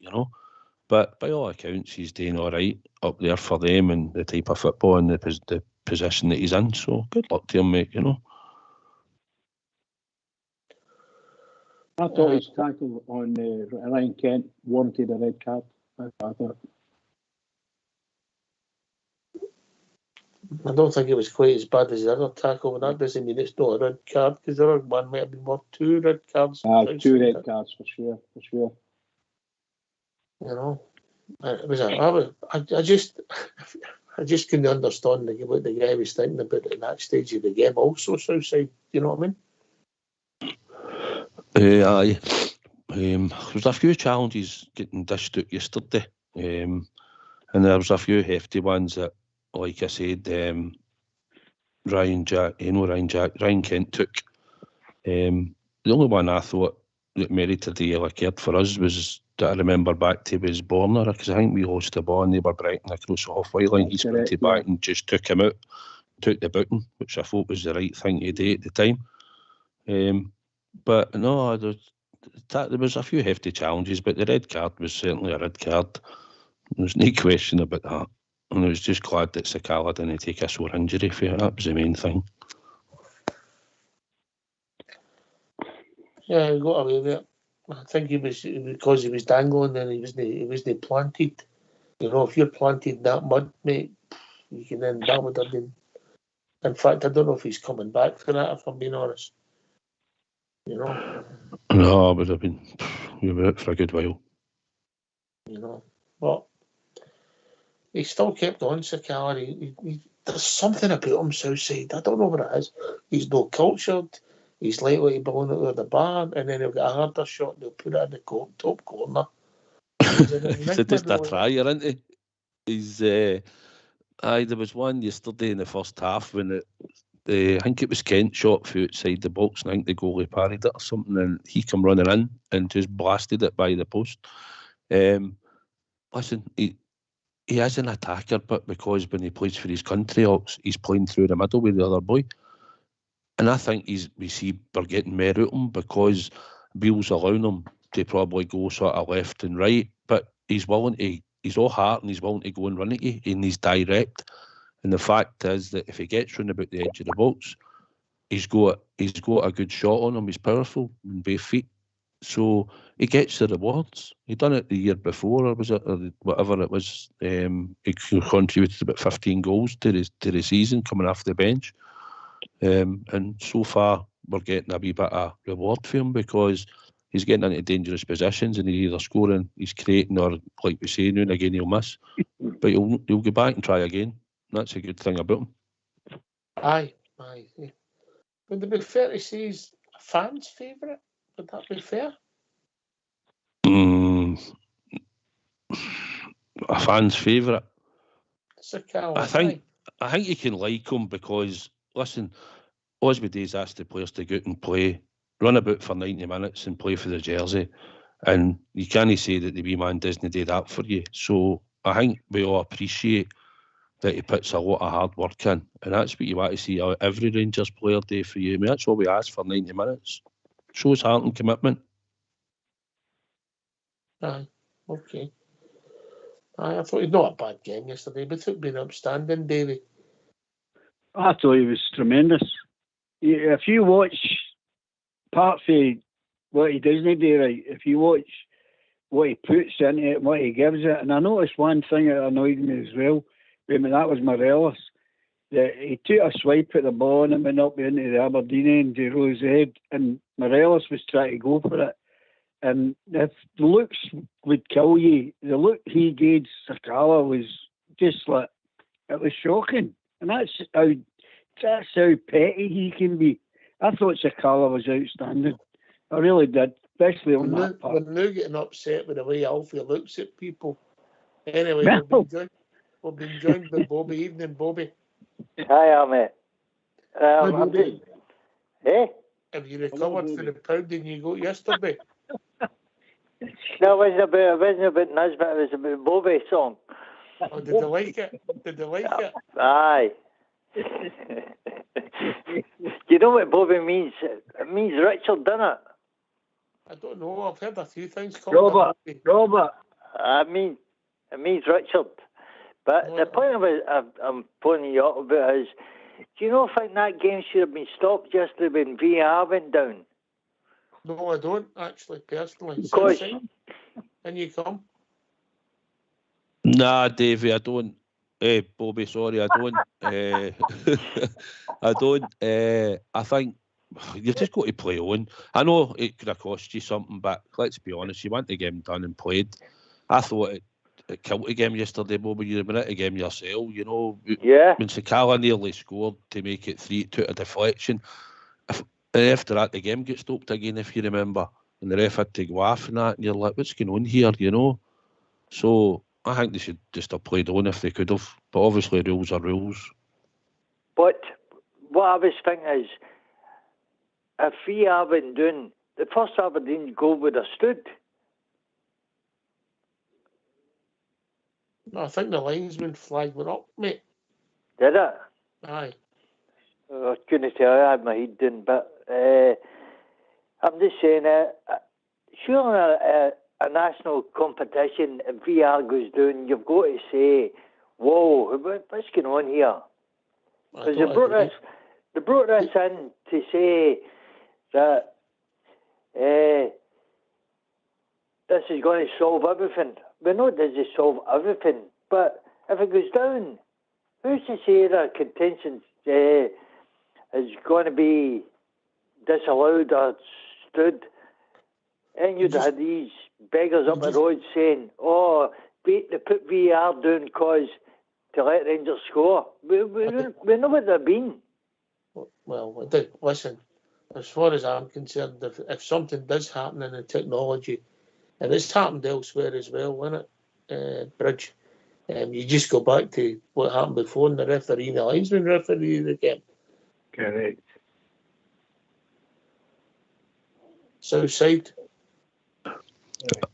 But by all accounts, he's doing all right up there for them and the type of football and the position that he's in. So good luck to him, mate, I thought his tackle on Ryan Kent warranted a red card. I don't think it was quite as bad as the other tackle, and that doesn't mean it's not a red card, because the other one might have been worth 2 red cards. 2 red cards for sure. You know, I just couldn't understand what the guy was thinking about at that stage of the game. Also, Southside, you know what I mean? Aye. There was a few challenges getting dished out yesterday, and there was a few hefty ones that, like I said, Ryan Kent took. The only one I thought that merited the yellow card for us was that I remember back to was Borner, because I think we lost the ball and they were breaking across the halfway line. He sprinted back and just took him out, took the booking, which I thought was the right thing to do at the time. But no, there was a few hefty challenges, but the red card was certainly a red card. There's no question about that. And I was just glad that Sakala didn't take a sore injury for it. That was the main thing. Yeah, he got away with it. I think he was, because he was dangling and he wasn't planted. You know, if you're planted in that mud, mate, you can then, that would have been. In fact, I don't know if he's coming back for that, if I'm being honest. You know? No, it would have been. We were out for a good while. You know, but he still kept on, Sakala. There's something about him, Southside. I don't know what it is. He's no cultured. He's likely to ball it out the bar, and then he'll get a harder shot and they'll put it in the top corner. He's just a trier, isn't he? He's, there was one yesterday in the first half when I think it was Kent shot from outside the box, and I think the goalie parried it or something, and he come running in and just blasted it by the post. Listen, he is an attacker, but because when he plays for his country, he's playing through the middle with the other boy. And I think we're getting more out of him because Beale's allowing him to probably go sort of left and right, but he's all heart and he's willing to go and run at you, and he's direct. And the fact is that if he gets round about the edge of the box, he's got a good shot on him. He's powerful on both feet, so he gets the rewards. He done it the year before, or was it, or whatever it was? He contributed about 15 goals to the season coming off the bench. And so far we're getting a wee bit of reward for him because he's getting into dangerous positions and he's either scoring, he's creating, or like we say now and again he'll miss, but he'll go back and try again. That's a good thing about him. Aye. Would it be fair to say he's a fan's favourite? Would that be fair? A fan's favourite? I think you can like him because, listen, Osby Days asked the players to go out and play, run about for 90 minutes and play for the jersey, and you can't say that the wee man doesn't do that for you. So I think we all appreciate that he puts a lot of hard work in, and that's what you want to see every Rangers player do for you. I mean, that's all we ask for 90 minutes. Shows heart and commitment. Aye, okay. I thought he'd not a bad game yesterday, but it had been outstanding, Davey. I thought he was tremendous. If you watch part of what he doesn't do right, if you watch what he puts into it, what he gives it, and I noticed one thing that annoyed me as well, I mean, that was Morelos. He took a swipe at the ball and it went up into the Aberdeen end to Rose's head, and Morelos was trying to go for it. And if the looks would kill you, the look he gave Sakala was just like, it was shocking. And that's how petty he can be. I thought Sakala was outstanding. I really did, especially on that part. We're now getting upset with the way Alfie looks at people. Anyway, we've been joined by Bobby. Evening, Bobby. Hi, mate. Have you recovered from the pounding you got yesterday? No, it wasn't about Nisbet, it was about Bobby's song. Oh, did they like it? Aye. You know what Bobby means? It means Richard, doesn't it? I don't know. I've heard a few things called Robert. It means Richard. But the point I'm phoning you up about is, do you know, think that game should have been stopped yesterday when VAR went down? No, I don't, actually, personally. Because, and you come. Nah, Davey, I don't. Bobby, sorry, I don't. I don't. I think you've just got to play on. I know it could have cost you something, but let's be honest, you want the game done and played. I thought it killed the game yesterday, Bobby. You were in the game yourself, you know. Yeah. When Sakala nearly scored to make it 3-2 a deflection. And after that, the game gets stopped again, if you remember. And the ref had to go off and that, and you're like, what's going on here, you know? So I think they should just have played on if they could have. But obviously, rules are rules. But what I was thinking is, if we haven't done, the first Aberdeen goal would have stood. No, I think the linesman flag went up, mate. Did it? Aye. I couldn't tell you, I had my head down, but I'm just saying, surely a national competition, if VR goes down, you've got to say, whoa, what's going on here? Because they brought this in to say that this is going to solve everything. We know it doesn't solve everything, but if it goes down, who's to say that contention is going to be disallowed or stood? And you'd have these beggars up the road saying, oh, they put VR down because to let Rangers score. We know what they've been. Well, listen, as far as I'm concerned, if something does happen in the technology, and it's happened elsewhere as well, isn't it, Bridge? You just go back to what happened before, and the referee, the linesman referee the game. Correct. Southside.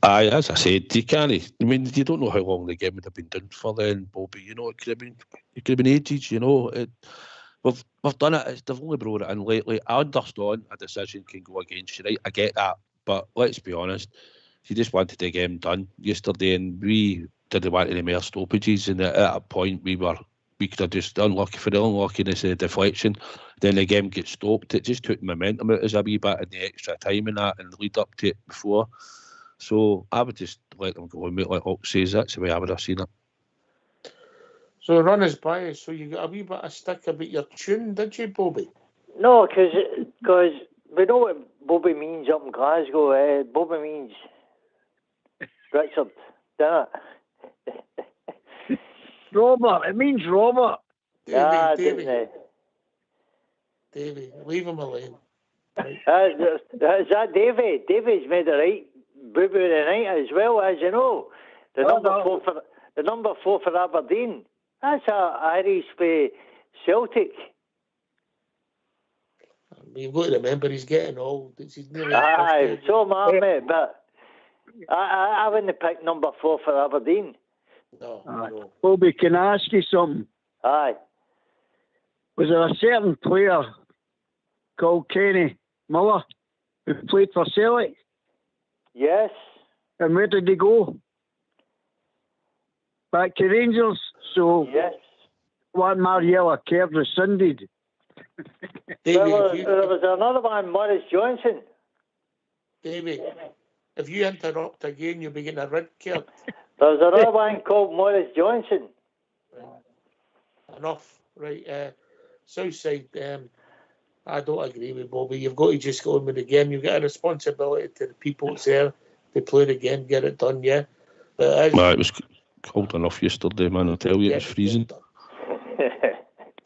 Aye, as I said, you can't. I mean, you don't know how long the game would have been done for then, Bobby. You know, it could have been ages. You know, we've done it. They've only brought it in lately. I understand a decision can go against you, right? I get that, but let's be honest. You just wanted the game done yesterday, and we didn't want any more stoppages. And at a point, we could have just unlucky for the unluckiness of the deflection. Then the game gets stopped. It just took momentum out as a wee bit in the extra time and that, and lead up to it before. So I would just let them go and make like Hawk says. That's the way I would have seen it. So run us by. So you got a wee bit of stick about your tune, did you, Bobby? No, because we know what Bobby means up in Glasgow. Bobby means Richard, doesn't it? Robert, it means Robert. Davey, leave him alone. Right. Is that Davey? Davey's made it right. Boo-boo tonight as well, as you know. The number 4 for Aberdeen. That's Irish for Celtic. You've got to remember he's getting old. He's nearly Aye, so am I, mate, but I wouldn't pick number 4 for Aberdeen. No. Bobby, can I ask you something? Aye. Was there a certain player called Kenny Miller who played for Celtic? Yes. And where did he go? Back to Rangers. So yes. One Mariella Kerr rescinded. There was another one, Morris Johnson. Davey, if you interrupt again, you'll be getting a red card. There's another one called Morris Johnson. Enough, right? Southside, I don't agree with Bobby. You've got to just go on with the game. You've got a responsibility to the people that's there to play the game, get it done, yeah? But it was cold enough yesterday, man. I'll tell you, it was freezing.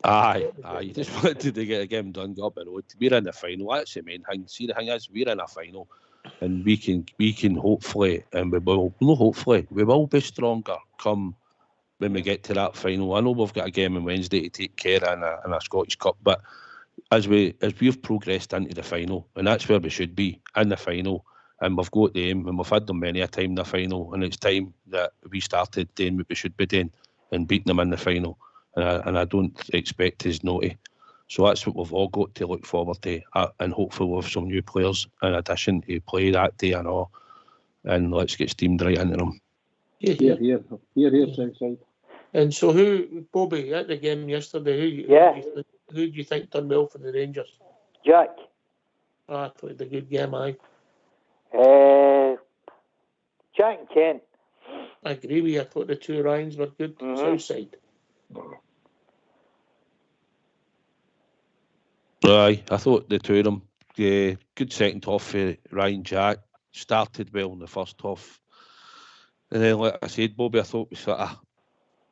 Aye, you just wanted to get a game done, get up the road. We're in the final. That's the main thing. See, the thing is, we're in a final, and we can hopefully, and we will be stronger come when we get to that final. I know we've got a game on Wednesday to take care of in a Scottish Cup, but as we've progressed into the final, and that's where we should be, in the final, and we've got the aim, and we've had them many a time in the final, and it's time that we started doing what we should be doing and beating them in the final. And I don't expect us not to. So that's what we've all got to look forward to, and hopefully we'll have some new players in addition to play that day and all. And let's get steamed right into them. Here, Southside. And so Bobby, at the game yesterday, who do you think done well for the Rangers? Jack. I thought it was a good game, aye. Jack and Ken. I agree with you. I thought the two Ryans were good. South side. Aye, I thought the two of them, good second half for Ryan Jack. Started well in the first half. And then, like I said, Bobby, I thought we sort of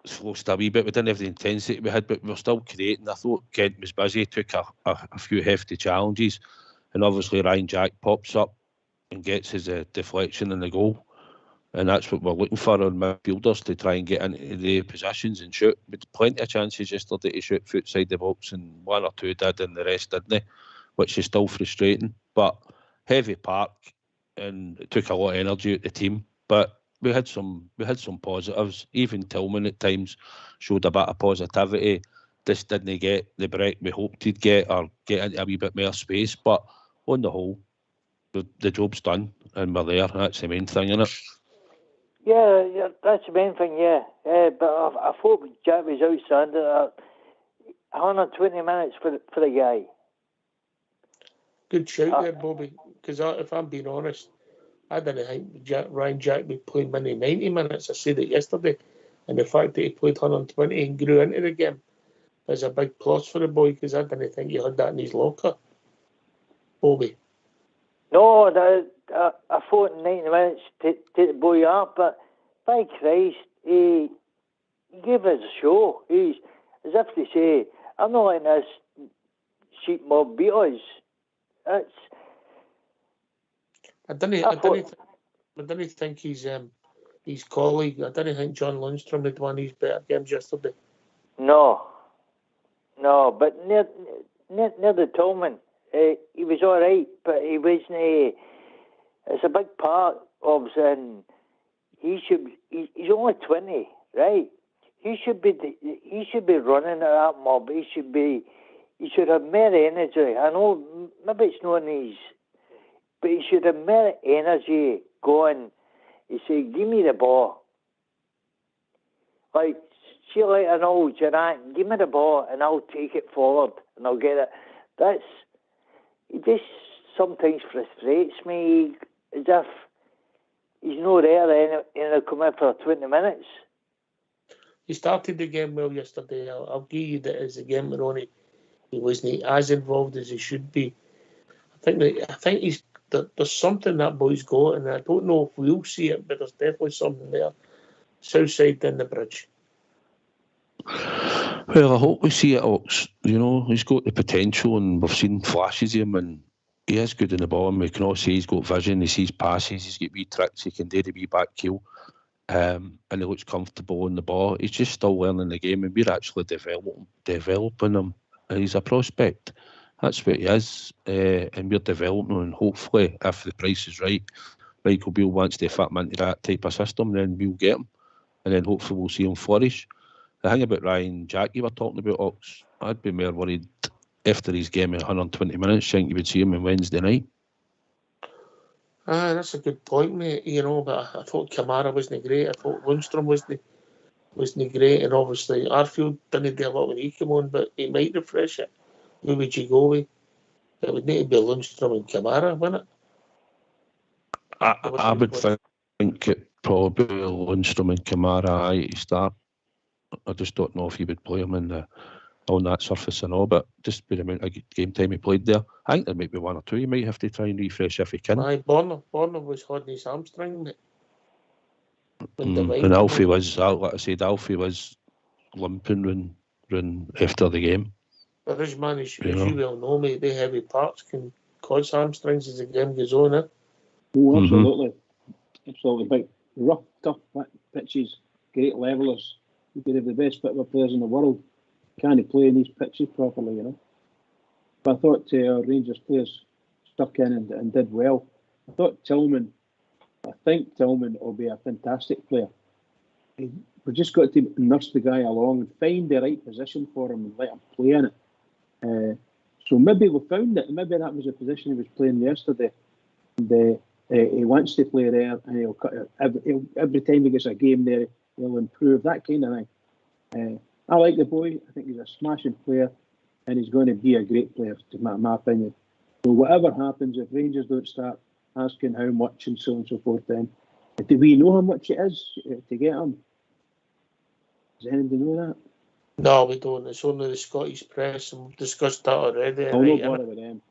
slowed a wee bit. We didn't have the intensity we had, but we were still creating. I thought Kent was busy, took a few hefty challenges. And obviously Ryan Jack pops up and gets his deflection in the goal. And that's what we're looking for on midfielders, to try and get into the positions and shoot. We had plenty of chances yesterday to shoot outside the box, and one or two did and the rest didn't, which is still frustrating. But heavy park, and it took a lot of energy out of the team. But we had some positives. Even Tillman at times showed a bit of positivity. Just didn't get the break we hoped he'd get, or get into a wee bit more space. But on the whole, the job's done and we're there. That's the main thing, innit? Yeah, that's the main thing, yeah. But I thought Jack was outstanding. 120 minutes for the guy. Good shout there, Bobby. Because if I'm being honest, I didn't think Ryan Jack would play many 90 minutes. I said it yesterday. And the fact that he played 120 and grew into the game is a big plus for the boy, because I didn't think he had that in his locker. Bobby. No, I thought 90 minutes to take the boy up, but by Christ, he gave us a show. He's as if to say, I'm not letting this sheep mob beat us. I didn't think his colleague, I didn't think John Lundstrom had one of his better games yesterday. No, but near the Tillman, he was all right, but he wasn't. It's a big part of, and he's only 20, right? He should be running at that mob. He should have more energy. I know maybe it's not his, but he should have more energy going. He say, "Give me the ball." Like, see, like an old Geraint, give me the ball and I'll take it forward and I'll get it. It just sometimes frustrates me, as if he's not there and he'll come in for 20 minutes. He started the game well yesterday. I'll give you that as the game went on. He wasn't as involved as he should be. I think there's something that boy's got, and I don't know if we'll see it, but there's definitely something there. South side in the bridge. Well, I hope we see it, Ox. You know, he's got the potential, and we've seen flashes of him, and he is good in the ball, and we can all see he's got vision, he sees passes, he's got wee tricks, he can do the wee back heel, and he looks comfortable on the ball. He's just still learning the game, and we're actually developing him. He's a prospect. That's what he is, and we're developing him, and hopefully, if the price is right, Michael Beale wants to fit him into that type of system, then we'll get him, and then hopefully we'll see him flourish. The thing about Ryan Jack you were talking about, Ox, I'd be more worried after his game of 120 minutes. I think you would see him on Wednesday night. That's a good point, mate. You know, but I thought Kamara wasn't great. I thought Lundstrom wasn't great, and obviously Arfield didn't do a lot when he came on, but he might refresh it. Who would you go with? It would need to be Lundstrom and Kamara, wouldn't it? I would think it probably Lundstrom and Kamara to start. I just don't know if he would play him on that surface and all, but just with the amount of game time he played there, I think there might be one or two he might have to try and refresh if he can. Borner was holding his hamstring, mate. And Alfie was, like I said, Alfie was limping when after the game. But as man, as you well know, mate, the heavy parts can cause hamstrings as the game goes on. Oh, absolutely. Absolutely. Big, rough, tough pitches, great levelers. You could have the best football players in the world. Can't play in these pitches properly, you know. But I thought our Rangers players stuck in and did well. I think Tillman will be a fantastic player. We've just got to nurse the guy along and find the right position for him and let him play in it. So maybe we found it. Maybe that was the position he was playing yesterday. And he wants to play there, and he'll every time he gets a game there, he'll improve, that kind of thing. I like the boy. I think he's a smashing player, and he's going to be a great player, to my opinion. So whatever happens, if Rangers don't start asking how much and so on and so forth, then Do we know how much it is to get him? Does anybody know that? No, we don't. It's only the Scottish press, and we've discussed that already. I'll not bother with them.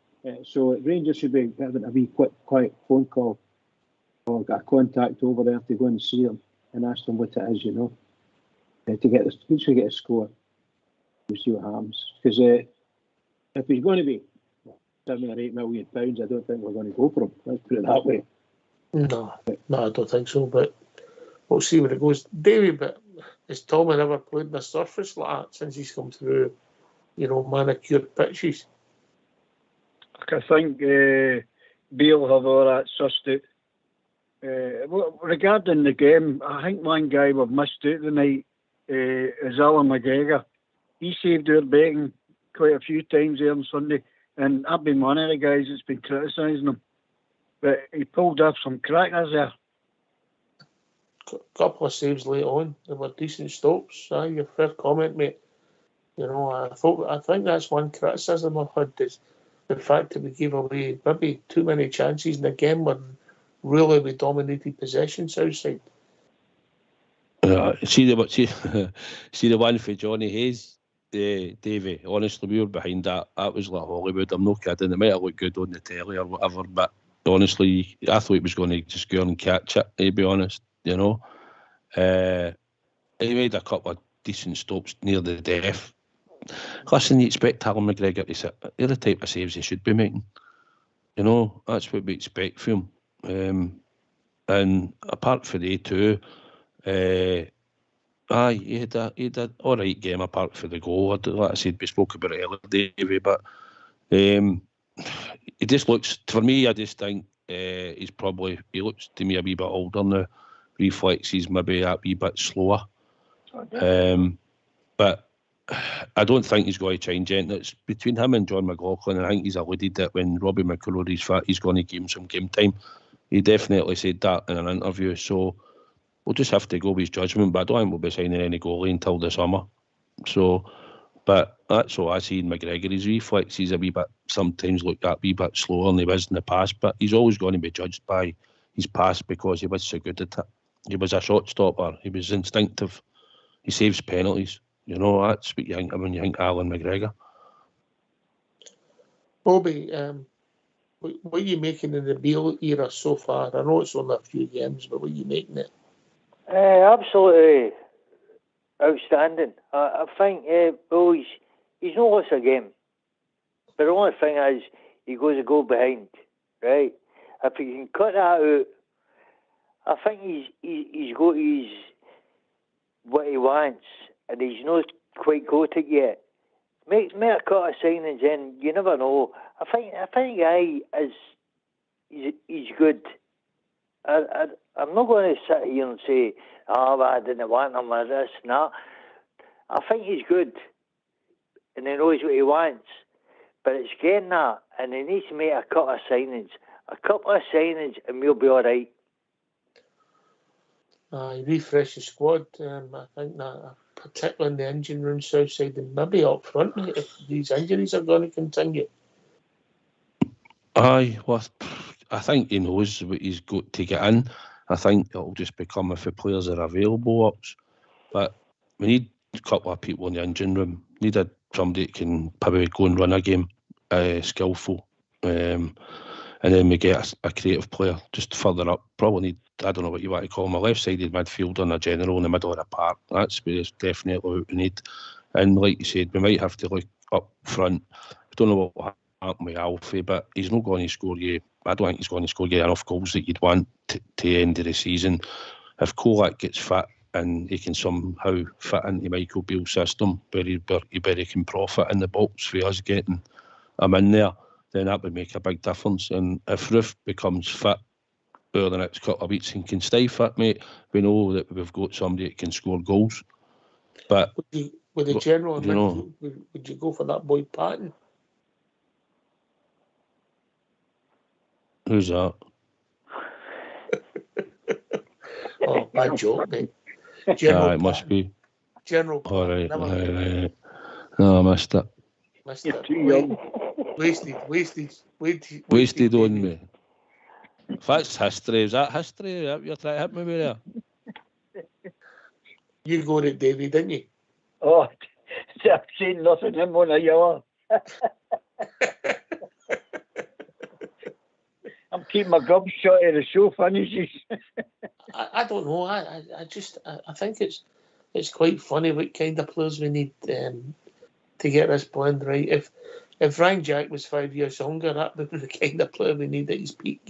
So Rangers should be having a wee quiet phone call or get a contact over there to go and see them and ask them what it is, to get this. We should get a score. We'll see what happens. Because if he's going to be £7 or £8 million, I don't think we're going to go for him. Let's put it that way. No, I don't think so. But we'll see where it goes. Davey, but has Tommy never played in the surface like that since he's come through, manicured pitches? I think Beale have all that sussed out. Regarding the game, I think one guy we've missed out tonight is Alan McGregor. He saved our betting quite a few times there on Sunday, and I've been one of the guys that's been criticising him. But he pulled off some crackers there. Couple of saves late on. They were decent stops. Your fair comment, mate. I think that's one criticism I've had is the fact that we gave away maybe too many chances in the game when really we dominated possession outside. See the one for Johnny Hayes, Davey. Honestly, we were behind that. That was like Hollywood. I'm not kidding. It might have looked good on the telly or whatever, but honestly, I thought he was going to just go and catch it. To be honest, he made a couple of decent stops near the death. Listen, you expect Alan McGregor to sit. They're the type of saves he should be making. That's what we expect from him. And apart from the two, he had an all right game apart from the goal. Like I said, we spoke about it earlier, Davey, but he just looks, for me, I just think he looks to me a wee bit older now. Reflexes maybe a wee bit slower. But I don't think he's going to change it. It's between him and John McLaughlin. I think he's alluded that when Robbie McIlroy's fit, he's going to give him some game time. He definitely said that in an interview. So we'll just have to go with his judgment. But I don't think we'll be signing any goalie until the summer. So, but that's all I see in McGregor. His reflexes a wee bit, sometimes look that wee bit slower than he was in the past. But he's always going to be judged by his past because he was so good at it. He was a shot stopper. He was instinctive. He saves penalties. That's what you think of when you think Alan McGregor. Bobby, what are you making in the Beale era so far? I know it's only a few games, but what are you making it? Absolutely outstanding. I think he's not lost a game. But the only thing is, he goes a goal behind, right? If he can cut that out, I think he's got what he wants, and he's not quite got it yet. Make a cut of signings in. You never know. I think the guy he's good. I'm not going to sit here and say, I didn't want him or this and that. I think he's good, and he knows what he wants. But it's getting that, and he needs to make a couple of signings. A couple of signings, and we'll be all right. Refresh the squad. I think that, particularly in the engine room south side, and maybe up front, if these injuries are going to continue. Well, I think he knows what he's got to get in. I think it'll just become if the players are available. But we need a couple of people in the engine room. Need somebody that can probably go and run a game, skillful. And then we get a creative player just further up. Probably need, I don't know what you want to call him, a left-sided midfielder and a general in the middle of the park. That's definitely what we need. And like you said, we might have to look up front. I don't know what will happen with Alfie, but he's not going to score you. I don't think he's going to score you enough goals that you'd want to the end of the season. If Kolak gets fit and he can somehow fit into Michael Beale's system where he can profit in the box for us getting him in there, then that would make a big difference. And if Roof becomes fit over the next couple of weeks and can stay fit, mate, we know that we've got somebody that can score goals. But with the general, would you go for that boy Patton? Who's that? Oh, bad joke, mate. It must be. General Patton. All right. No, I missed it. You're too young. Wasted on me. If that's history, is that history? You're trying to hit me with there? You got it, Davey, didn't you? Oh, I've seen nothing him on a yellow. I'm keeping my gum shut till the show finishes. I don't know. I think it's quite funny what kind of players we need to get this blend right. If Ryan Jack was 5 years younger, that would be the kind of player we need at his peak.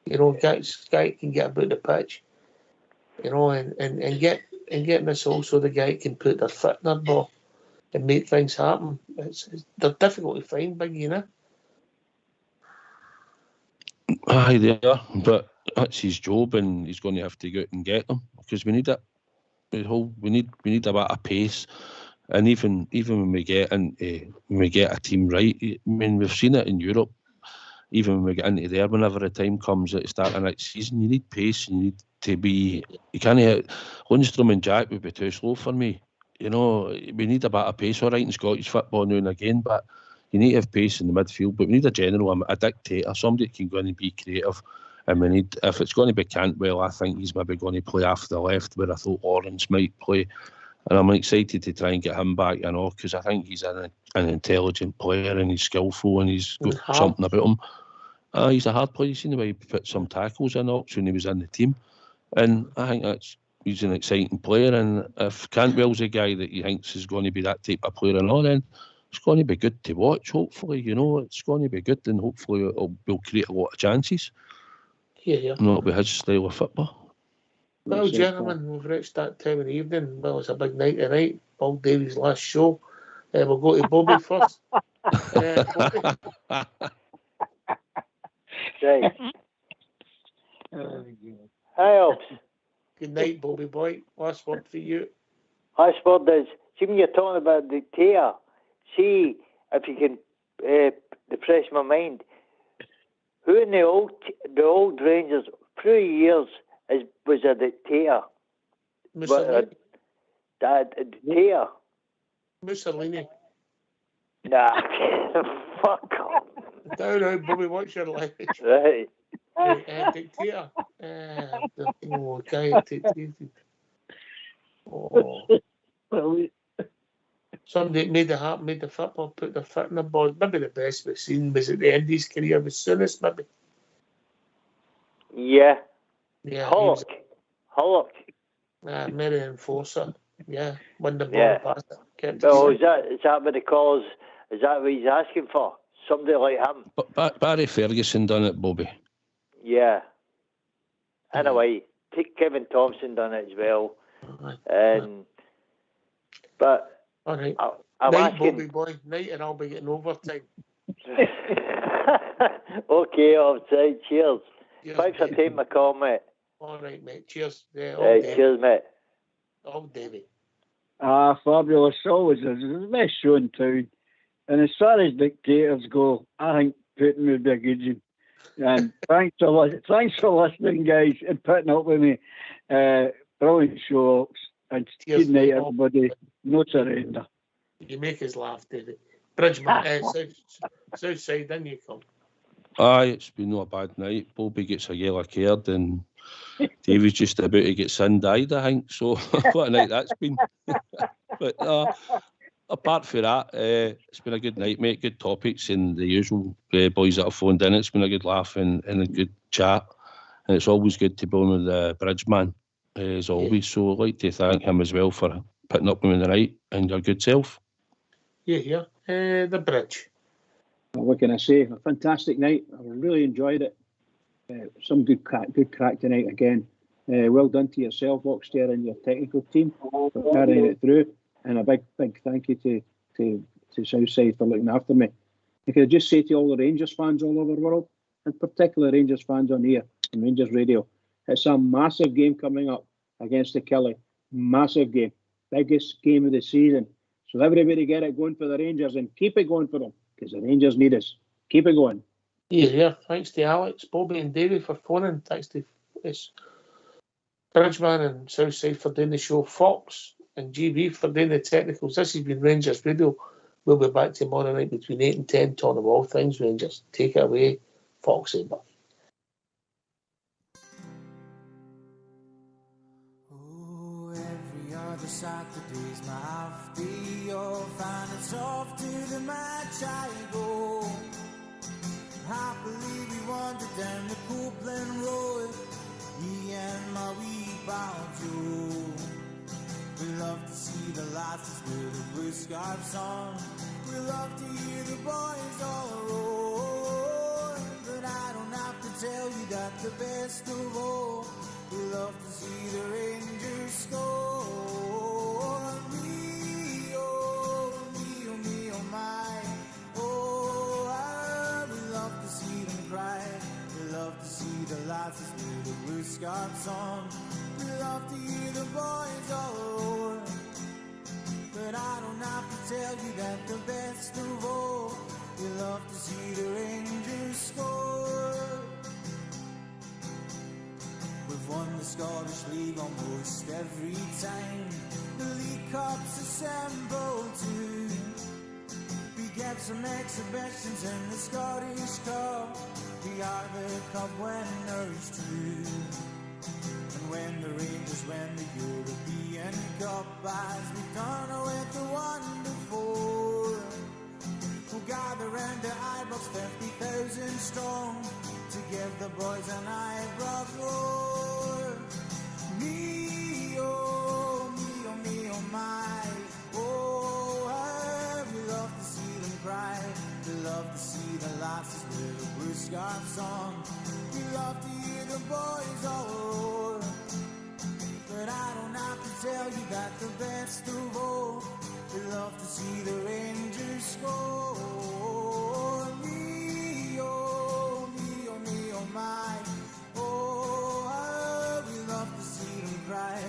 You know, guy can get about the pitch. You know, and getting this also the guy can put their foot in their ball and make things happen. They're difficult to find, big, you know. Aye, they are, but that's his job, and he's going to have to go out and get them because we need it. We need a bit of pace, and even when we get a team right, I mean, we've seen it in Europe. Even when we get into there, whenever the time comes at the start of next season, you need pace. You need to be. You can't hit Lundstrom and Jack would be too slow for me. You know, we need a bit of pace, all right, in Scottish football now and again, but you need to have pace in the midfield. But we need a general, a dictator, somebody that can go in and be creative. And we need, if it's going to be Cantwell, I think he's maybe going to play off the left, where I thought Lawrence might play. And I'm excited to try and get him back, you know, because I think he's an intelligent player and he's skillful and he's got something about him. He's a hard player. You've seen the way he put some tackles in Ox when he was in the team. And I think he's an exciting player. And if Cantwell's a guy that he thinks is going to be that type of player and all, then it's going to be good to watch, hopefully. You know, it's going to be good and hopefully we'll create a lot of chances. Yeah. And that'll be his style of football. Well, gentlemen, we've reached that time of the evening. Well, it's a big night tonight. Paul Davies' last show. We'll go to Bobby first. Bobby. Right. Hi, Alps. Good night, Bobby boy. Last word for you. Last word is, see when you're talking about dictator, see if you can refresh my mind. Who in the old Rangers, 3 years, was a dictator? Mussolini. A dictator? Mussolini. Nah, fuck off. Down, Bobby, what's your language? Right. Dictator. Guy dictated. Oh. Somebody made the football, put their foot in the ball. Maybe the best we've seen was at the end of his career with Souness, maybe. Yeah. Hullock. Merry Enforcer. Yeah. Won the ball past it. Oh, is that what they call us? Is that what he's asking for? Somebody like him? But Barry Ferguson done it, Bobby. Yeah. Anyway, Kevin Thompson done it as well. But all right. I'm night, asking... Bobby boy. Night, and I'll be getting overtime. Okay, all right. Cheers. Cheers, Thanks for taking my call, mate. All right, mate. Cheers. Cheers, mate. Oh, Davey. Fabulous. Always is. It's the best show in town. And as far as dictators go, I think Putin would be a good one. And thanks for listening, guys, and putting up with me. Brilliant show. And good night, everybody. No surrender. You make us laugh, Davey. Bridgeman, south side, then you come. Aye, it's been not a bad night. Bobby gets a yellow card and Davy's just about to get sun-dyed, I think. So what a night that's been. But apart from that, it's been a good night, mate. Good topics and the usual boys that have phoned in. It's been a good laugh and a good chat. And it's always good to be on with the Bridgeman, as always. So I'd like to thank him as well for putting up with me tonight and your good self. Yeah. The Bridge. What can I say? A fantastic night. I really enjoyed it. Some good crack tonight again. Well done to yourself, Oxter, and your technical team for carrying it through. And a big thank you to Southside for looking after me. I could just say to all the Rangers fans all over the world, and particularly Rangers fans on here, on Rangers Radio, it's a massive game coming up against the Kelly. Massive game. Biggest game of the season. So everybody get it going for the Rangers and keep it going for them, because the Rangers need us. Keep it going. Yeah. Thanks to Alex, Bobby and Davey for phoning. Thanks to Bridgeman and Southside for doing the show. Fox and GB for doing the technicals. This has been Rangers Radio. We'll be back tomorrow night between 8 and 10 talking of all things Rangers. Take it away, Foxy. Saturday's my half day off, and it's off to the match I go. Happily we wandered down the Copeland Road, me and my wee pal Joe. We love to see the lasses with the blue scarves on. We love to hear the boys all roar. But I don't have to tell you that the best of all, we love to see the Rangers score. Me, oh my. Oh, we love to see them cry. We love to see the lasses with the blue scarves on. We love to hear the boys all roar. But I don't have to tell you that the best of all, we love to see the Rangers score. We've won the Scottish League almost every time the League Cups assemble too. We get some exhibitions in the Scottish Cup. We are the Cup winners too. When the Rangers win the European Cup, as we've done with the one before, we'll gather round the Ibrox 50,000 strong to give the boys an Ibrox roar. Me, oh my. Oh, we love to see them cry. We love to see the lasses with the blue scarves on. We love to hear the boys all roar. But I don't have to tell you that the best of all, we love to see the Rangers score. Me, oh my. Oh, we love to see them cry.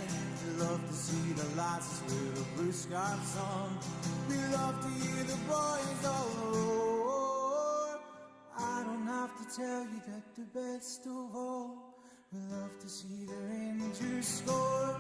We love to see the lasses with the blue scarves on. We love to hear the boys all roar. I don't have to tell you that the best of all, we love to see the Rangers score.